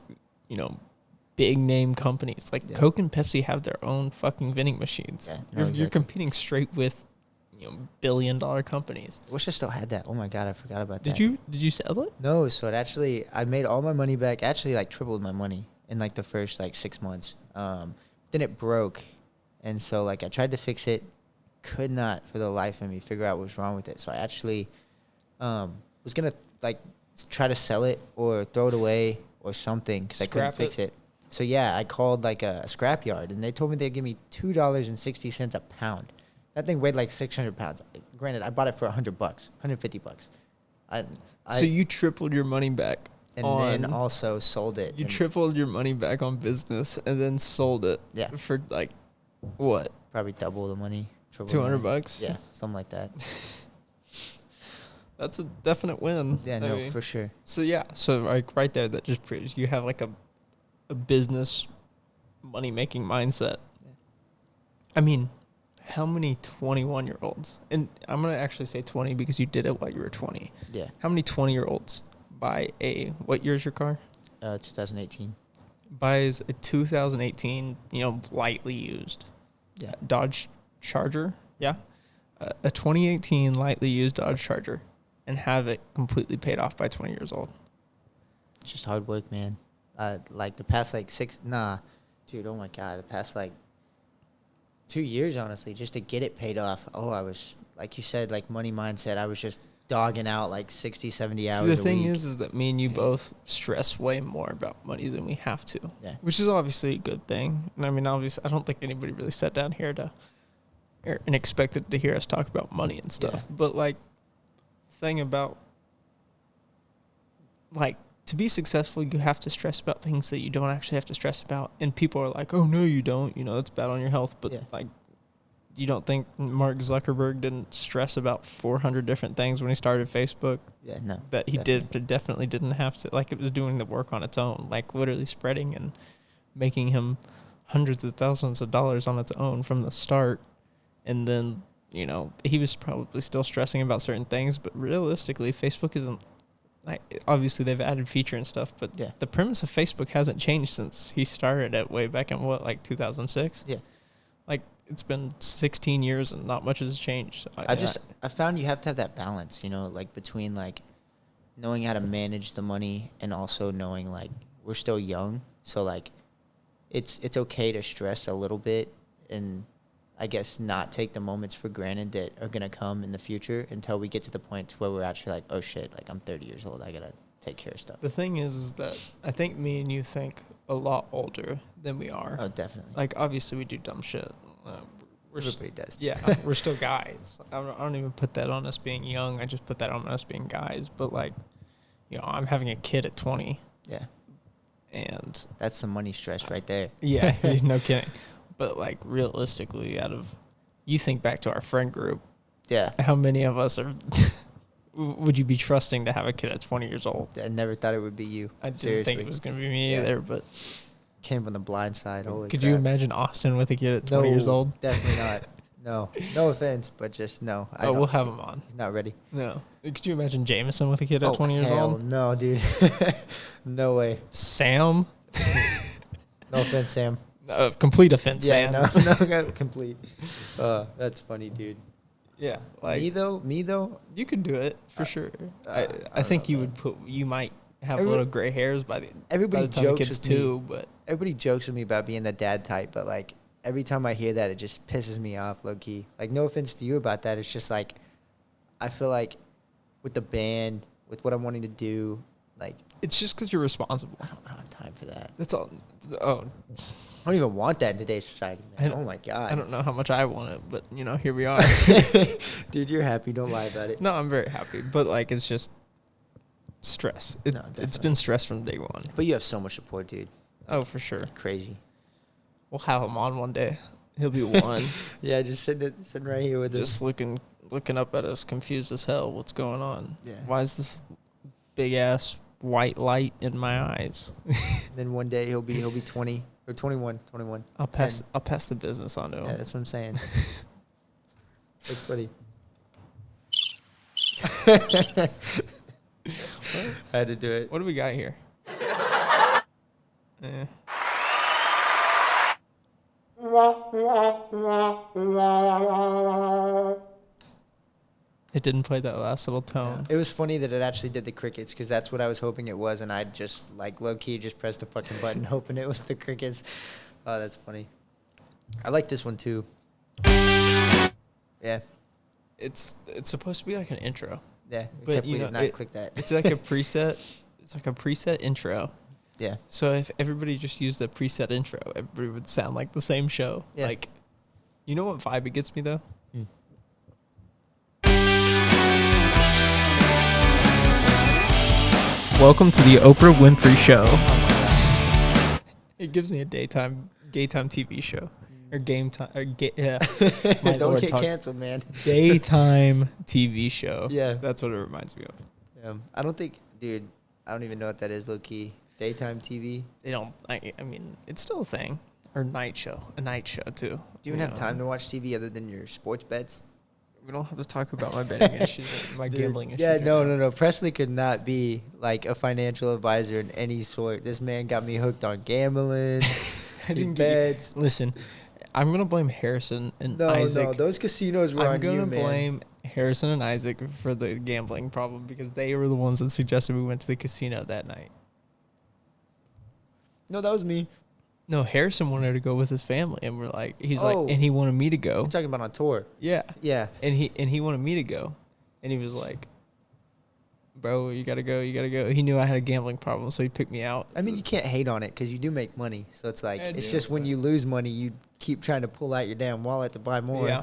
Speaker 1: big name companies like Coke and Pepsi have their own fucking vending machines. Yeah, you're competing straight with, billion-dollar companies.
Speaker 2: I wish I still had that. Oh my God, I forgot about that.
Speaker 1: Did you sell it?
Speaker 2: No, so I made all my money back. Actually, like tripled my money in like the first like 6 months. Then it broke, and so like I tried to fix it, could not for the life of me figure out what was wrong with it. So I actually was gonna like try to sell it or throw it away or something because I couldn't fix it. So yeah, I called like a scrap yard, and they told me they'd give me $2.60 a pound. That thing weighed like 600 pounds. Granted, I bought it for $100, $150.
Speaker 1: So you tripled your money back.
Speaker 2: And then also sold it.
Speaker 1: You tripled your money back on business and then sold it.
Speaker 2: Yeah.
Speaker 1: For like, what?
Speaker 2: Probably double the money.
Speaker 1: $200?
Speaker 2: Yeah, something like that.
Speaker 1: That's a definite win.
Speaker 2: Yeah, no, for sure.
Speaker 1: So yeah, like right there, that just proves you have like a business money making mindset. Yeah. I mean, how many 21-year-olds, and I'm going to actually say 20 because you did it while you were 20.
Speaker 2: Yeah.
Speaker 1: How many 20-year-olds buy what year is your car?
Speaker 2: 2018.
Speaker 1: Buys a 2018, lightly used Dodge Charger. Yeah. A 2018 lightly used Dodge Charger and have it completely paid off by 20 years old.
Speaker 2: It's just hard work, man. Like the past dude, oh my God, the past like 2 years, honestly, just to get it paid off. Oh, I was, like you said, like money mindset. I was just dogging out like 60, 70 hours a week.
Speaker 1: The thing is that me and you both stress way more about money than we have to.
Speaker 2: Yeah.
Speaker 1: Which is obviously a good thing. And I mean, obviously, I don't think anybody really sat down here and expected to hear us talk about money and stuff. Yeah. But like, thing about, like, to be successful, you have to stress about things that you don't actually have to stress about. And people are like, oh, no, you don't. That's bad on your health. But, like, you don't think Mark Zuckerberg didn't stress about 400 different things when he started Facebook?
Speaker 2: Yeah, no.
Speaker 1: That he definitely didn't have to. Like, it was doing the work on its own. Like, literally spreading and making him hundreds of thousands of dollars on its own from the start. And then, he was probably still stressing about certain things. But realistically, Facebook isn't. Obviously, they've added feature and stuff, but the premise of Facebook hasn't changed since he started it way back in 2006?
Speaker 2: Yeah.
Speaker 1: Like, it's been 16 years and not much has changed.
Speaker 2: I found you have to have that balance, like between like knowing how to manage the money and also knowing like we're still young. So like it's okay to stress a little bit and I guess not take the moments for granted that are going to come in the future until we get to the point where we're actually like, oh shit, like I'm 30 years old. I got to take care of stuff.
Speaker 1: The thing is that I think me and you think a lot older than we are.
Speaker 2: Oh, definitely.
Speaker 1: Like, obviously we do dumb shit.
Speaker 2: Everybody does.
Speaker 1: Yeah, we're still guys. I don't even put that on us being young. I just put that on us being guys. But like, I'm having a kid at 20.
Speaker 2: Yeah.
Speaker 1: And
Speaker 2: that's some money stress right there.
Speaker 1: Yeah, no kidding. But like realistically, you think back to our friend group.
Speaker 2: Yeah.
Speaker 1: How many of us would you be trusting to have a kid at 20 years old?
Speaker 2: I never thought it would be you.
Speaker 1: I didn't think it was going to be me either, but.
Speaker 2: Came from the blind side. Holy
Speaker 1: Could
Speaker 2: crap.
Speaker 1: You imagine Austin with a kid at 20 years old?
Speaker 2: Definitely not. No offense, but just no.
Speaker 1: We'll have him on.
Speaker 2: He's not ready.
Speaker 1: No. Could you imagine Jameson with a kid at 20 years old?
Speaker 2: No, dude. No way.
Speaker 1: Sam?
Speaker 2: No offense, Sam.
Speaker 1: Complete offense,
Speaker 2: yeah,
Speaker 1: Sam.
Speaker 2: No, complete. That's funny, dude.
Speaker 1: Yeah, like
Speaker 2: Me though.
Speaker 1: you could do it for sure. I
Speaker 2: don't
Speaker 1: think
Speaker 2: know,
Speaker 1: you
Speaker 2: man.
Speaker 1: you might have little gray hairs by the
Speaker 2: Everybody
Speaker 1: time the
Speaker 2: jokes
Speaker 1: kids
Speaker 2: with me.
Speaker 1: too, but
Speaker 2: Everybody jokes with me about being the dad type, but like every time I hear that, it just pisses me off, low key. Like, no offense to you about that. It's just like I feel like with the band, with what I'm wanting to do, like
Speaker 1: it's just because you're responsible.
Speaker 2: I don't have time for that.
Speaker 1: That's all. Oh,
Speaker 2: I don't even want that in today's society, man. Oh my god.
Speaker 1: I don't know how much I want it, but here we are.
Speaker 2: Dude, you're happy. Don't lie about it.
Speaker 1: No, I'm very happy, but like it's just stress. It's
Speaker 2: definitely.
Speaker 1: been stress from day one.
Speaker 2: But you have so much support, dude.
Speaker 1: Oh, for sure.
Speaker 2: Crazy.
Speaker 1: We'll have him on one day. He'll be one.
Speaker 2: Yeah, just sitting right here with us.
Speaker 1: Just looking up at us, confused as hell. What's going on?
Speaker 2: Yeah.
Speaker 1: Why is this big ass white light in my eyes?
Speaker 2: Then one day he'll be 20 or 21.
Speaker 1: I'll pass the business on to him.
Speaker 2: Yeah, that's what I'm saying. That's funny. I had to do it.
Speaker 1: What do we got here? Eh. It didn't play that last little tone.
Speaker 2: It was funny that it actually did the crickets because that's what I was hoping it was, and I just like low key just pressed the fucking button hoping it was the crickets. Oh, that's funny. I like this one too. Yeah,
Speaker 1: It's supposed to be like an intro.
Speaker 2: yeah.
Speaker 1: But,
Speaker 2: Except
Speaker 1: you
Speaker 2: we
Speaker 1: know,
Speaker 2: did not
Speaker 1: it-
Speaker 2: click that.
Speaker 1: It's like a preset. It's like a preset intro.
Speaker 2: Yeah.
Speaker 1: So if everybody just used the preset intro, everybody would sound like the same show.
Speaker 2: Yeah.
Speaker 1: Like, you know what vibe it gets me though?
Speaker 2: Hmm.
Speaker 1: Welcome to the Oprah Winfrey Show. It gives me a daytime TV show or game time or my
Speaker 2: Don't
Speaker 1: Lord,
Speaker 2: get
Speaker 1: talk-
Speaker 2: canceled, man.
Speaker 1: daytime TV show.
Speaker 2: Yeah.
Speaker 1: That's what it reminds me of.
Speaker 2: I don't think, dude. I don't even know what that is, low key. Daytime TV.
Speaker 1: They don't. I mean, it's still a thing. Or a night show too.
Speaker 2: Do you even have time to watch TV other than your sports bets?
Speaker 1: We don't have to talk about my betting issues, my
Speaker 2: Dude,
Speaker 1: gambling issues.
Speaker 2: Yeah,
Speaker 1: right
Speaker 2: no.
Speaker 1: now.
Speaker 2: Presley could not be like a financial advisor in any sort. This man got me hooked on gambling,
Speaker 1: I didn't get
Speaker 2: bets.
Speaker 1: Listen, I'm gonna blame Harrison and
Speaker 2: No,
Speaker 1: Isaac.
Speaker 2: those casinos were
Speaker 1: I'm
Speaker 2: on
Speaker 1: gonna
Speaker 2: you, man.
Speaker 1: blame Harrison and Isaac for the gambling problem because they were the ones that suggested we went to the casino that night.
Speaker 2: No, that was me.
Speaker 1: No, Harrison wanted to go with his family, and we're like, he's
Speaker 2: Oh.
Speaker 1: like, and he wanted me to go.
Speaker 2: You're talking about on tour.
Speaker 1: Yeah,
Speaker 2: Yeah.
Speaker 1: and he wanted me to go, and he was like, bro, you gotta go. He knew I had a gambling problem, so he picked me out.
Speaker 2: I mean, you can't hate on it because you do make money. So it's like,
Speaker 1: I
Speaker 2: it's
Speaker 1: do,
Speaker 2: just when
Speaker 1: but-
Speaker 2: you lose money, you keep trying to pull out your damn wallet to buy more.
Speaker 1: Yeah.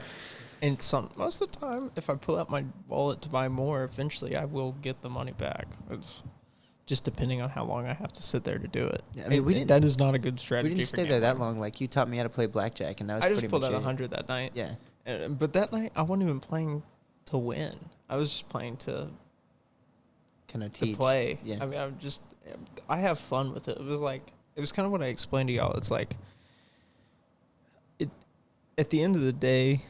Speaker 1: And most of the time, if I pull out my wallet to buy more, eventually I will get the money back. It's just depending on how long I have to sit there to do it.
Speaker 2: Yeah, I mean, we didn't-
Speaker 1: That is not a good strategy.
Speaker 2: We didn't
Speaker 1: for
Speaker 2: stay there that
Speaker 1: gambling.
Speaker 2: long. Like, you taught me how to play blackjack, and that was
Speaker 1: I
Speaker 2: pretty
Speaker 1: just pulled
Speaker 2: much
Speaker 1: out
Speaker 2: it.
Speaker 1: 100 that night.
Speaker 2: Yeah.
Speaker 1: But that night, I wasn't even playing to win. I was just playing to
Speaker 2: Kind of teach.
Speaker 1: play.
Speaker 2: Yeah.
Speaker 1: I mean, I have fun with it. It was kind of what I explained to y'all. It's like, at the end of the day,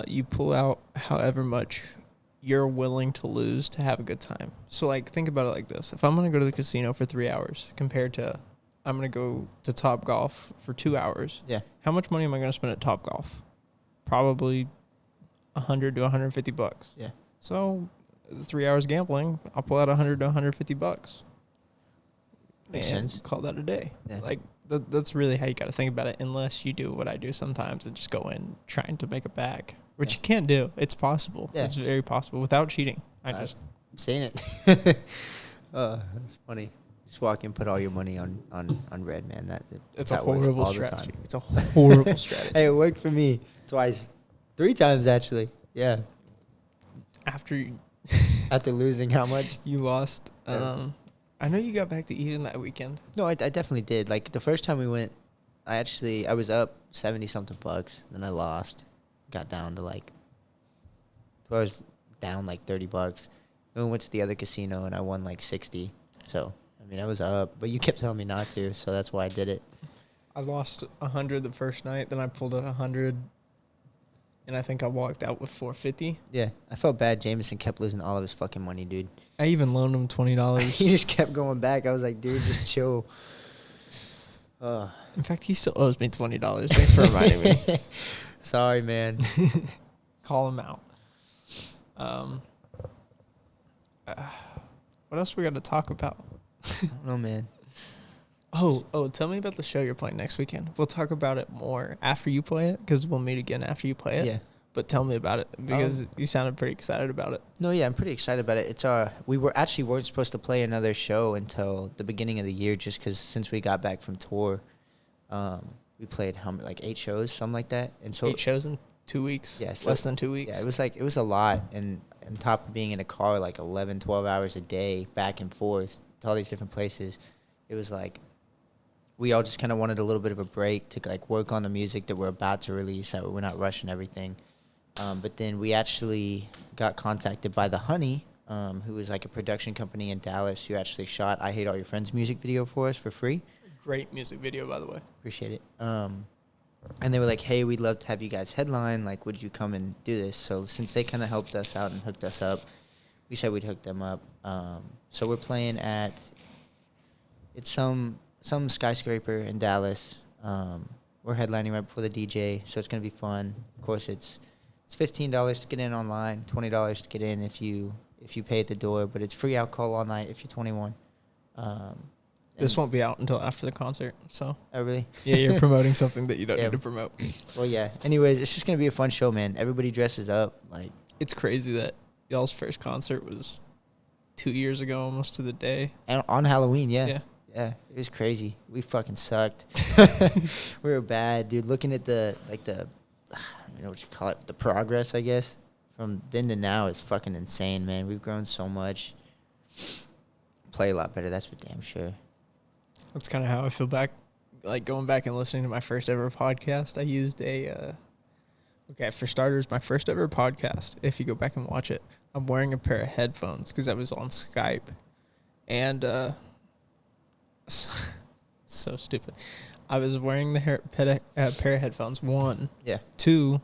Speaker 1: you pull out however much you're willing to lose to have a good time. So, like, think about it like this. If I'm going to go to the casino for 3 hours compared to I'm going to go to Top Golf for 2 hours,
Speaker 2: Yeah.
Speaker 1: how much money am I going to spend at Top Golf? Probably $100 to $150.
Speaker 2: Yeah.
Speaker 1: So, 3 hours gambling, I'll pull out $100 to $150.
Speaker 2: Makes
Speaker 1: and
Speaker 2: sense.
Speaker 1: call that a day.
Speaker 2: Yeah.
Speaker 1: Like, that's really how you got to think about it, unless you do what I do sometimes and just go in trying to make it back, which
Speaker 2: Yeah.
Speaker 1: you can't do. It's possible.
Speaker 2: Yeah.
Speaker 1: It's very possible without cheating.
Speaker 2: I'm saying it. That's funny. Just walk in, put all your money on red, man.
Speaker 1: It's
Speaker 2: that
Speaker 1: a
Speaker 2: works
Speaker 1: horrible
Speaker 2: all the
Speaker 1: strategy.
Speaker 2: time.
Speaker 1: It's a horrible strategy.
Speaker 2: Hey, it worked for me twice. 3 times, actually. Yeah.
Speaker 1: After
Speaker 2: After losing how much?
Speaker 1: you lost, I know you got back to eating that weekend.
Speaker 2: No, I definitely did. Like, the first time we went, I was up 70-something bucks. Then I lost. Got down to, like, I was down, like, $30. Then we went to the other casino, and I won, like, 60. So, I mean, I was up. But you kept telling me not to, so that's why I did it.
Speaker 1: I lost 100 the first night, then I pulled out 100, and I think I walked out with 450.
Speaker 2: Yeah. I felt bad. Jameson kept losing all of his fucking money, dude.
Speaker 1: I even loaned him $20.
Speaker 2: He just kept going back. I was like, dude, just chill.
Speaker 1: In fact, he still owes me $20. Thanks for reminding me.
Speaker 2: Sorry, man.
Speaker 1: Call him out. Um, what else we got to talk about?
Speaker 2: I don't know, man.
Speaker 1: Oh, tell me about the show you're playing next weekend. We'll talk about it more after you play it, because we'll meet again after you play it.
Speaker 2: Yeah.
Speaker 1: But tell me about it, because you sounded pretty excited about it.
Speaker 2: No, yeah, I'm pretty excited about it. It's we weren't supposed to play another show until the beginning of the year, just because since we got back from tour, we played like 8 shows, something like that. And so
Speaker 1: 8 shows in 2 weeks.
Speaker 2: Yeah, so
Speaker 1: less than 2 weeks.
Speaker 2: Yeah, it was a lot, and on top of being in a car like 11, 12 hours a day back and forth to all these different places, it was like we all just kind of wanted a little bit of a break to like work on the music that we're about to release, so we're not rushing everything. But then we actually got contacted by The Honey, who is like a production company in Dallas, who actually shot I Hate All Your Friends music video for us for free.
Speaker 1: Great music video, by the way.
Speaker 2: Appreciate it. And they were like, hey, we'd love to have you guys headline. Like, would you come and do this? So since they kind of helped us out and hooked us up, we said we'd hook them up. So we're playing at some skyscraper in Dallas. We're headlining right before the DJ, so it's going to be fun. Of course, it's $15 to get in online, $20 to get in if you pay at the door, but it's free alcohol all night if you're 21.
Speaker 1: This won't be out until after the concert, so.
Speaker 2: Oh, really?
Speaker 1: Yeah, you're promoting something that you don't need to promote.
Speaker 2: Well, yeah. Anyways, it's just going to be a fun show, man. Everybody dresses up. Like,
Speaker 1: it's crazy that y'all's first concert was 2 years ago, almost to the day.
Speaker 2: And on Halloween, yeah. Yeah, it was crazy. We fucking sucked. We were bad, dude. Looking at I don't know what you call it, the progress, I guess, from then to now is fucking insane, man. We've grown so much. Play a lot better, that's for damn sure.
Speaker 1: That's kind of how I feel like going back and listening to my first ever podcast. I used for starters, my first ever podcast, if you go back and watch it, I'm wearing a pair of headphones because I was on Skype. And, so stupid. I was wearing the pair of headphones, 1.
Speaker 2: Yeah.
Speaker 1: 2,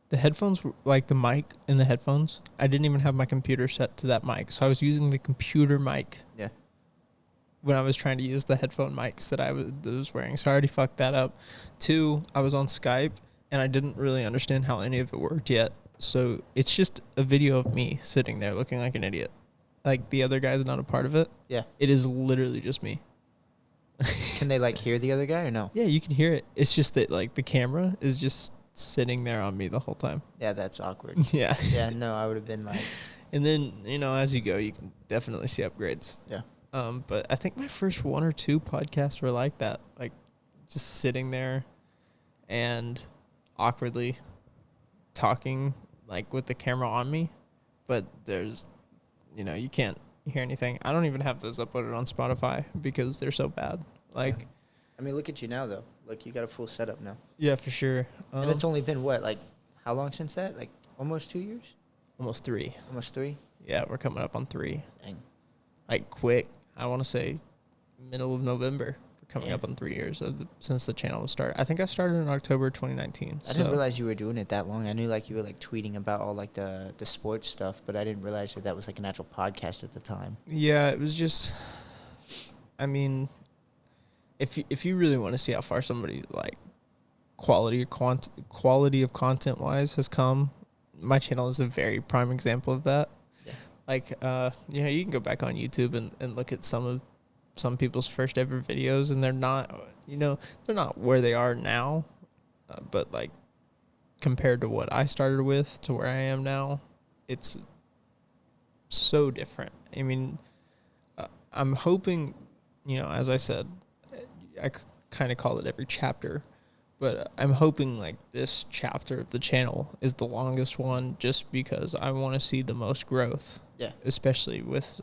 Speaker 1: the headphones, like the mic in the headphones, I didn't even have my computer set to that mic. So I was using the computer mic.
Speaker 2: Yeah.
Speaker 1: When I was trying to use the headphone mics that I was wearing. So I already fucked that up. 2, I was on Skype, and I didn't really understand how any of it worked yet. So it's just a video of me sitting there looking like an idiot. Like, the other guy's not a part of it.
Speaker 2: Yeah.
Speaker 1: It is literally just me.
Speaker 2: Can they, like, hear the other guy or no?
Speaker 1: Yeah, you can hear it. It's just that, like, the camera is just sitting there on me the whole time.
Speaker 2: Yeah, that's awkward.
Speaker 1: Yeah.
Speaker 2: Yeah, no, I would have been like...
Speaker 1: And then, as you go, you can definitely see upgrades.
Speaker 2: Yeah.
Speaker 1: But I think my first 1 or 2 podcasts were like that, like just sitting there and awkwardly talking, like with the camera on me. But there's, you can't hear anything. I don't even have those uploaded on Spotify because they're so bad. Like,
Speaker 2: yeah. I mean, look at you now, though. Look, you got a full setup now.
Speaker 1: Yeah, for sure.
Speaker 2: And it's only been what, like, how long since that? Like, almost 2 years?
Speaker 1: Almost 3.
Speaker 2: Almost 3?
Speaker 1: Yeah, we're coming up on 3.
Speaker 2: Dang.
Speaker 1: Like, quick. I want to say middle of November. We're coming up on 3 years since the channel was started. I think I started in October 2019.
Speaker 2: I didn't realize you were doing it that long. I knew, like, you were, like, tweeting about all, like, the sports stuff, but I didn't realize that was, like, an actual podcast at the time.
Speaker 1: Yeah, it was just, I mean, if you really want to see how far somebody, like, quality of content-wise has come, my channel is a very prime example of that. Like, you can go back on YouTube and look at some people's first ever videos, and they're not where they are now, but like compared to what I started with to where I am now, it's so different. I mean, I'm hoping, as I said, I kind of call it every chapter, but I'm hoping like this chapter of the channel is the longest one, just because I want to see the most growth. Yeah. Especially with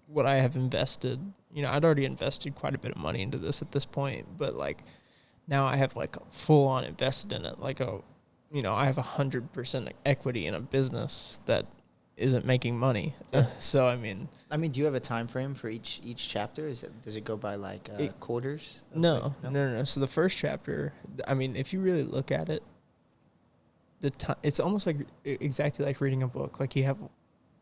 Speaker 1: what I have invested. I'd already invested quite a bit of money into this at this point, but like now I have like full on invested in it. Like I have 100% equity in a business that isn't making money. Yeah. So I mean,
Speaker 2: do you have a time frame for each chapter? Does it go by like quarters?
Speaker 1: No. So the first chapter, if you really look at it, it's almost like exactly like reading a book. Like you have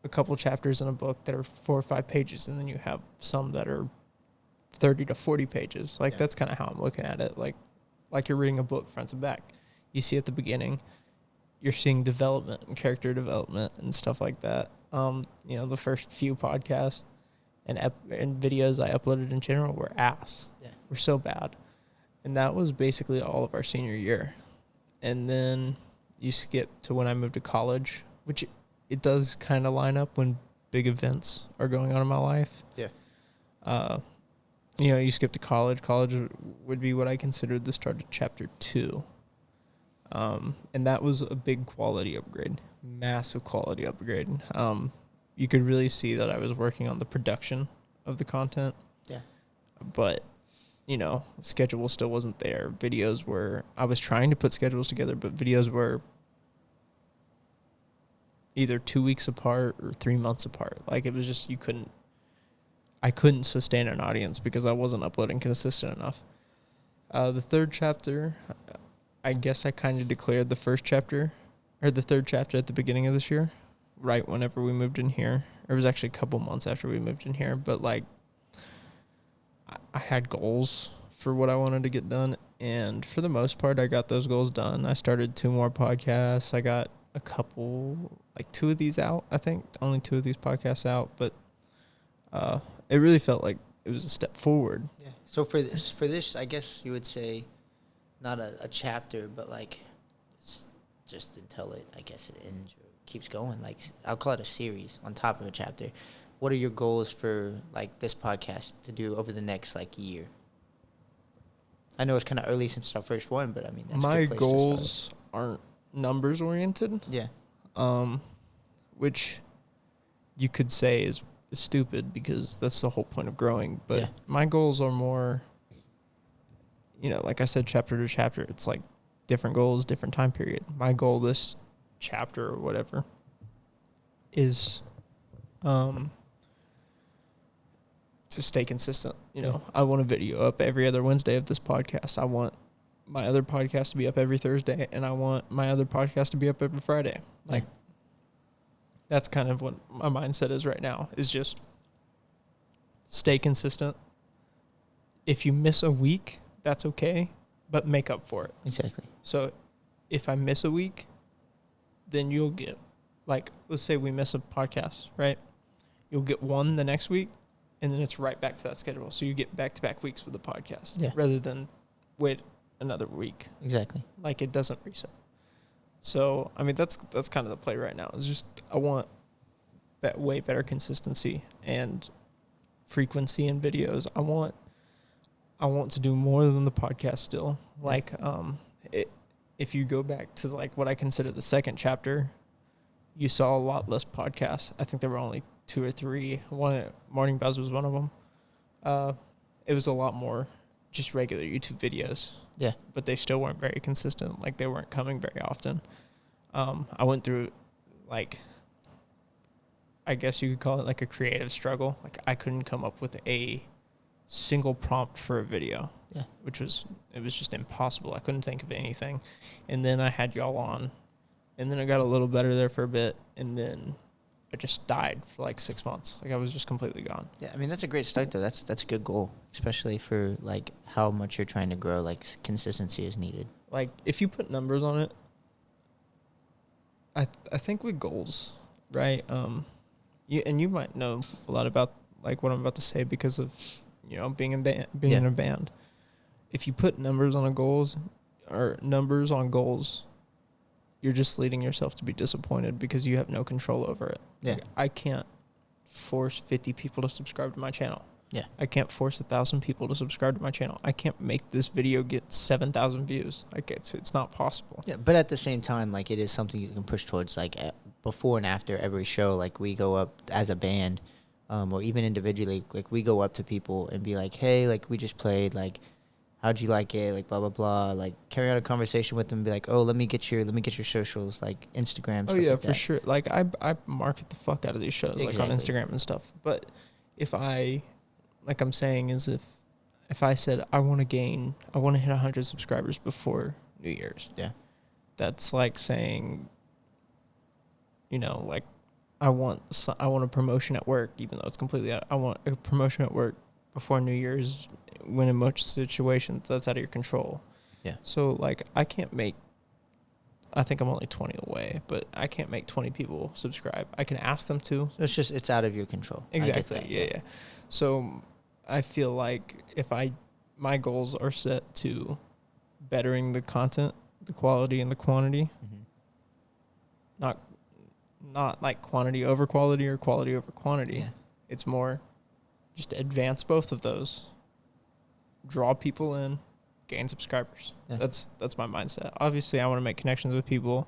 Speaker 1: a couple chapters in a book that are 4 or 5 pages, and then you have some that are 30 to 40 pages. Like that's kind of how I'm looking at it. Like you're reading a book front to back. You see at the beginning, you're seeing development and character development and stuff like that. The first few podcasts and videos I uploaded in general were ass.
Speaker 2: Yeah.
Speaker 1: Were so bad. And that was basically all of our senior year. And then you skip to when I moved to college, which it does kind of line up when big events are going on in my life.
Speaker 2: Yeah.
Speaker 1: You skip to college. College would be what I considered the start of chapter 2. And that was a big quality upgrade, massive quality upgrade. You could really see that I was working on the production of the content.
Speaker 2: Yeah.
Speaker 1: But, schedule still wasn't there. I was trying to put schedules together, but videos were either 2 weeks apart or 3 months apart. Like, it was just, I couldn't sustain an audience because I wasn't uploading consistent enough. The third chapter, I guess I kind of declared the third chapter at the beginning of this year, right whenever we moved in here. It was actually a couple months after we moved in here, but like, I had goals for what I wanted to get done, and for the most part, I got those goals done. I started 2 more podcasts. I got a couple, like 2 of these out, I think. Only 2 of these podcasts out, but it really felt like it was a step forward.
Speaker 2: Yeah. So for this, I guess you would say not a chapter, but like it's just until it ends or keeps going. Like, I'll call it a series on top of a chapter. What are your goals for like this podcast to do over the next like year? I know it's kind of early since it's our first one, but I mean, that's
Speaker 1: my
Speaker 2: a good place
Speaker 1: goals aren't numbers oriented.
Speaker 2: Yeah.
Speaker 1: Which you could say is stupid because that's the whole point of growing. But
Speaker 2: Yeah.
Speaker 1: my goals are more, like I said, chapter to chapter. It's like different goals, different time period. My goal this chapter or whatever is to stay consistent. I want a video up every other Wednesday of this podcast. I want my other podcast to be up every Thursday, and I want my other podcast to be up every Friday. Like, that's kind of what my mindset is right now, is just stay consistent. If you miss a week, that's okay, but make up for it.
Speaker 2: Exactly.
Speaker 1: So if I miss a week, then you'll get, like, let's say we miss a podcast, right? You'll get one the next week, and then it's right back to that schedule. So you get back-to-back weeks with the podcast rather than wait another week.
Speaker 2: Exactly.
Speaker 1: Like, it doesn't reset. So, I mean, that's kind of the play right now. It's just I want way better consistency and frequency in videos. I want to do more than the podcast still. Like, if you go back to like what I consider the second chapter, you saw a lot less podcasts. I think there were only 2 or 3. Morningbuzz was one of them. It was a lot more just regular YouTube videos.
Speaker 2: Yeah.
Speaker 1: But they still weren't very consistent. Like, they weren't coming very often. I went through, like, I guess you could call it like a creative struggle. Like, I couldn't come up with a single prompt for a video.
Speaker 2: Yeah.
Speaker 1: It was just impossible. I couldn't think of anything. And then I had y'all on. And then it got a little better there for a bit. And then I just died for like 6 months. Like, I was just completely gone.
Speaker 2: Yeah, I mean, that's a great start, though. That's a good goal, especially for, like, how much you're trying to grow. Like, consistency is needed.
Speaker 1: Like, if you put numbers on it, I think with goals, right? You might know a lot about, like, what I'm about to say because of, being in a band. If you put numbers on goals, you're just leading yourself to be disappointed because you have no control over it.
Speaker 2: Yeah.
Speaker 1: Like, I can't force 50 people to subscribe to my channel.
Speaker 2: Yeah.
Speaker 1: I can't force 1,000 people to subscribe to my channel. I can't make this video get 7,000 views. Like, it's not possible.
Speaker 2: Yeah, but at the same time, like, it is something you can push towards, like, before and after every show. Like, we go up as a band, or even individually, like, we go up to people and be like, hey, like, we just played, like, how'd you like it? Like, blah, blah, blah. Like, carry on a conversation with them and be like, oh, let me get your socials, like, Instagram,
Speaker 1: Oh,
Speaker 2: stuff
Speaker 1: yeah,
Speaker 2: like
Speaker 1: for
Speaker 2: that.
Speaker 1: sure. Like, I market the fuck out of these shows, like, on Instagram and stuff. But if like I'm saying, is if I said I want to hit 100 subscribers before New Year's.
Speaker 2: Yeah.
Speaker 1: That's like saying, like, I want a promotion at work, even though it's completely I want a promotion at work before New Year's, when in most situations that's out of your control.
Speaker 2: Yeah.
Speaker 1: So, like, I can't make I think I'm only 20 away, but I can't make 20 people subscribe. I can ask them to.
Speaker 2: So it's out of your control.
Speaker 1: Exactly. Yeah. So I feel like my goals are set to bettering the content, the quality and the quantity, not like quantity over quality or quality over quantity.
Speaker 2: Yeah.
Speaker 1: It's more just advance both of those, draw people in, gain subscribers.
Speaker 2: Yeah.
Speaker 1: That's my mindset. Obviously, I want to make connections with people.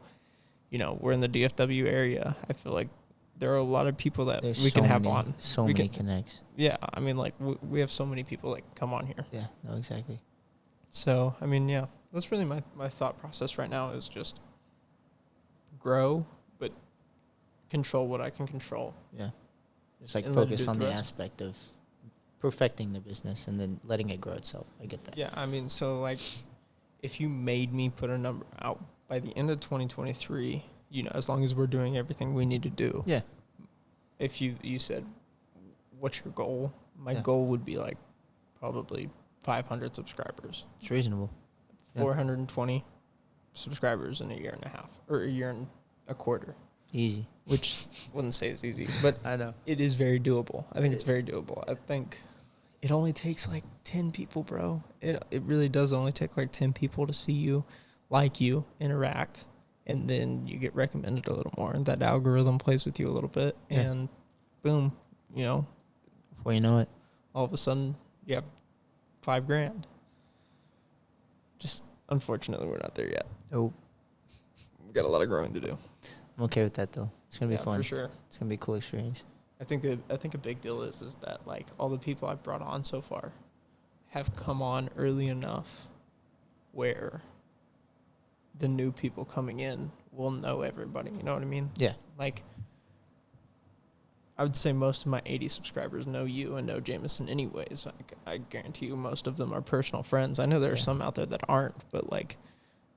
Speaker 1: We're in the DFW area. I feel like there are a lot of people that we can have on.
Speaker 2: So many connects.
Speaker 1: Yeah, I mean, like, we have so many people that come on here.
Speaker 2: Yeah, no, exactly.
Speaker 1: So, I mean, yeah, that's really my thought process right now is just grow, but control what I can control.
Speaker 2: Yeah. Just like
Speaker 1: And let it
Speaker 2: focus
Speaker 1: do
Speaker 2: on
Speaker 1: the
Speaker 2: the
Speaker 1: rest.
Speaker 2: aspect of perfecting the business and then letting it grow itself. I get that.
Speaker 1: Yeah, I mean, so, like, if you made me put a number out by the end of 2023, as long as we're doing everything we need to do.
Speaker 2: Yeah.
Speaker 1: If you said, what's your goal? My
Speaker 2: Yeah.
Speaker 1: goal would be, like, probably 500 subscribers.
Speaker 2: It's reasonable. Yeah.
Speaker 1: 420 subscribers in a year and a half, or a year and a quarter.
Speaker 2: Easy.
Speaker 1: Which wouldn't say it's easy, but
Speaker 2: I know.
Speaker 1: it is very doable. I think it's very doable. I think it only takes like 10 people, bro. It really does only take like 10 people to see you, like you, interact, and then you get recommended a little more. And that algorithm plays with you a little bit,
Speaker 2: Yeah.
Speaker 1: and boom,
Speaker 2: Before you know it.
Speaker 1: all of a sudden you have $5,000. Just unfortunately, we're not there yet.
Speaker 2: Nope.
Speaker 1: We've got a lot of growing to do.
Speaker 2: I'm okay with that though. It's gonna be fun.
Speaker 1: For sure.
Speaker 2: It's gonna be a cool experience.
Speaker 1: I think a big deal is that like all the people I've brought on so far have come on early enough where the new people coming in will know everybody. You know what I mean?
Speaker 2: Yeah.
Speaker 1: Like, I would say most of my 80 subscribers know you and know Jameson anyways. Like, I guarantee you most of them are personal friends. I know there are some out there that aren't, but like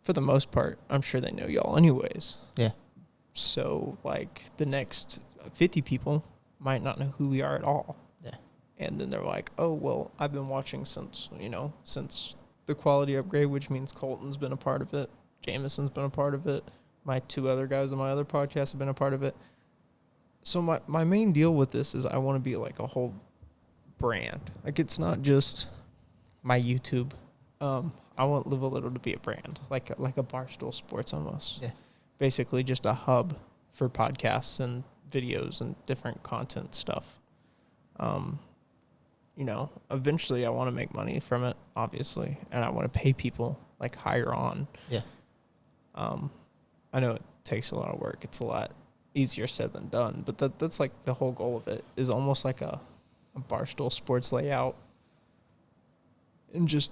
Speaker 1: for the most part, I'm sure they know y'all anyways.
Speaker 2: Yeah.
Speaker 1: So like the next 50 people might not know who we are at all.
Speaker 2: Yeah.
Speaker 1: And then they're like, oh, well, I've been watching since the quality upgrade, which means Kolton's been a part of it. Jameson's been a part of it. My two other guys on my other podcast have been a part of it. So my main deal with this is I want to be like a whole brand. Like, it's not just my YouTube. I want Live a Little to be a brand, like a Barstool Sports almost.
Speaker 2: Yeah.
Speaker 1: Basically just a hub for podcasts and videos and different content stuff. Eventually I want to make money from it, obviously, and I want to pay people, like, hire on.
Speaker 2: Yeah.
Speaker 1: I know it takes a lot of work. It's a lot easier said than done, but that's like the whole goal of it is almost like a Barstool Sports layout, and just,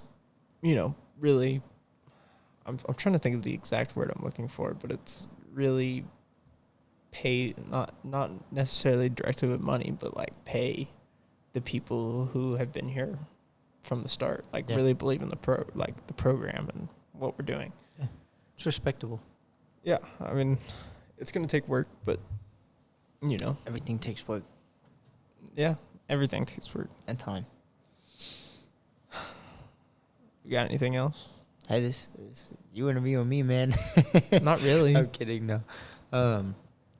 Speaker 1: really, I'm trying to think of the exact word I'm looking for, but it's really pay, not necessarily directly with money, but like pay the people who have been here from the start, like really believe in the program and what we're doing.
Speaker 2: Yeah. It's respectable.
Speaker 1: Yeah, I mean, it's gonna take work, but
Speaker 2: Everything takes work
Speaker 1: yeah, everything takes work.
Speaker 2: and time.
Speaker 1: You got anything else?
Speaker 2: Hey, this you interviewing me, man.
Speaker 1: Not really.
Speaker 2: I'm kidding, no.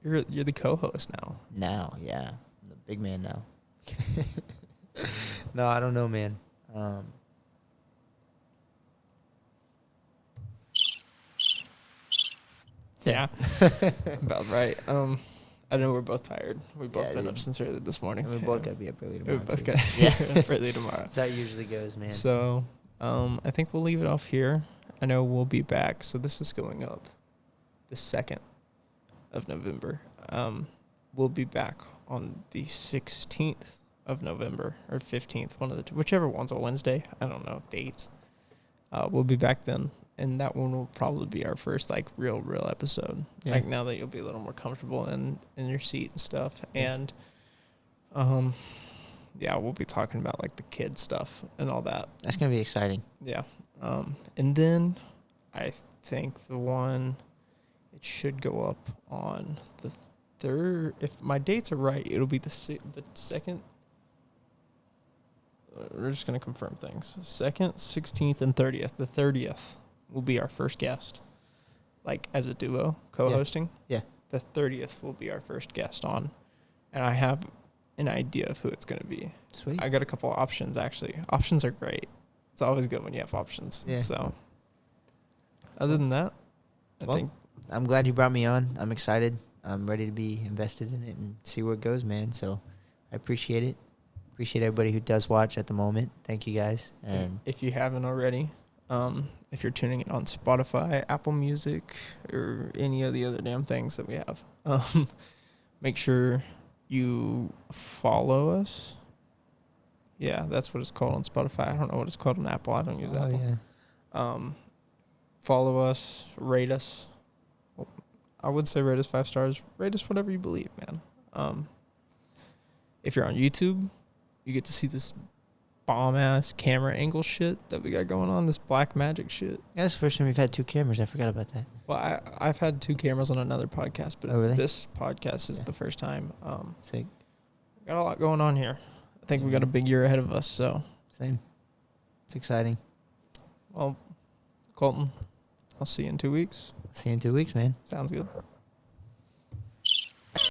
Speaker 1: You're the co-host now.
Speaker 2: Now, yeah. I'm the big man now. No, I don't know, man.
Speaker 1: Yeah, about right. I know we're both tired. We've both been up since early this morning.
Speaker 2: And we both gotta be up early tomorrow.
Speaker 1: We both
Speaker 2: too.
Speaker 1: got up early tomorrow.
Speaker 2: That's how it usually goes, man.
Speaker 1: So, I think we'll leave it off here. I know we'll be back. So this is going up the 2nd of November. We'll be back on the 16th of November or 15th, one of the two, whichever one's a Wednesday. I don't know dates. We'll be back then, and that one will probably be our first like real episode.
Speaker 2: Yeah.
Speaker 1: Like, now that you'll be a little more comfortable in your seat and stuff, and yeah, we'll be talking about like the kid stuff and all that.
Speaker 2: That's gonna be exciting.
Speaker 1: Yeah. And then I think it should go up on the 3rd. If my dates are right, it'll be the 2nd. We're just going to confirm things. 2nd, 16th, and 30th. The 30th will be our first guest. like as a duo co-hosting.
Speaker 2: Yeah.
Speaker 1: The 30th will be our first guest on, and I have an idea of who it's going to be.
Speaker 2: Sweet.
Speaker 1: I got a couple of options, actually. Options are great. It's always good when you have options.
Speaker 2: Yeah.
Speaker 1: So other than that, I think
Speaker 2: I'm glad you brought me on. I'm excited. I'm ready to be invested in it and see where it goes, man. So I appreciate it. Appreciate everybody who does watch at the moment. Thank you guys. And
Speaker 1: if you haven't already, if you're tuning in on Spotify, Apple Music, or any of the other damn things that we have, make sure you follow us. Yeah, that's what it's called on Spotify. I don't know what it's called on Apple. I don't use Apple.
Speaker 2: Yeah.
Speaker 1: Follow us, rate us. I would say rate us 5 stars. Rate us whatever you believe, man. If you're on YouTube, you get to see this bomb-ass camera angle shit that we got going on, this black magic shit.
Speaker 2: Yeah, that's the first time we've had 2 cameras. I forgot about that.
Speaker 1: Well, I've had 2 cameras on another podcast, but
Speaker 2: really?
Speaker 1: this podcast is the first time.
Speaker 2: Sick.
Speaker 1: Got a lot going on here. I think we got a big year ahead of us, so.
Speaker 2: Same. It's exciting.
Speaker 1: Well, Kolton, I'll see you in 2 weeks.
Speaker 2: See you in 2 weeks, man.
Speaker 1: Sounds good.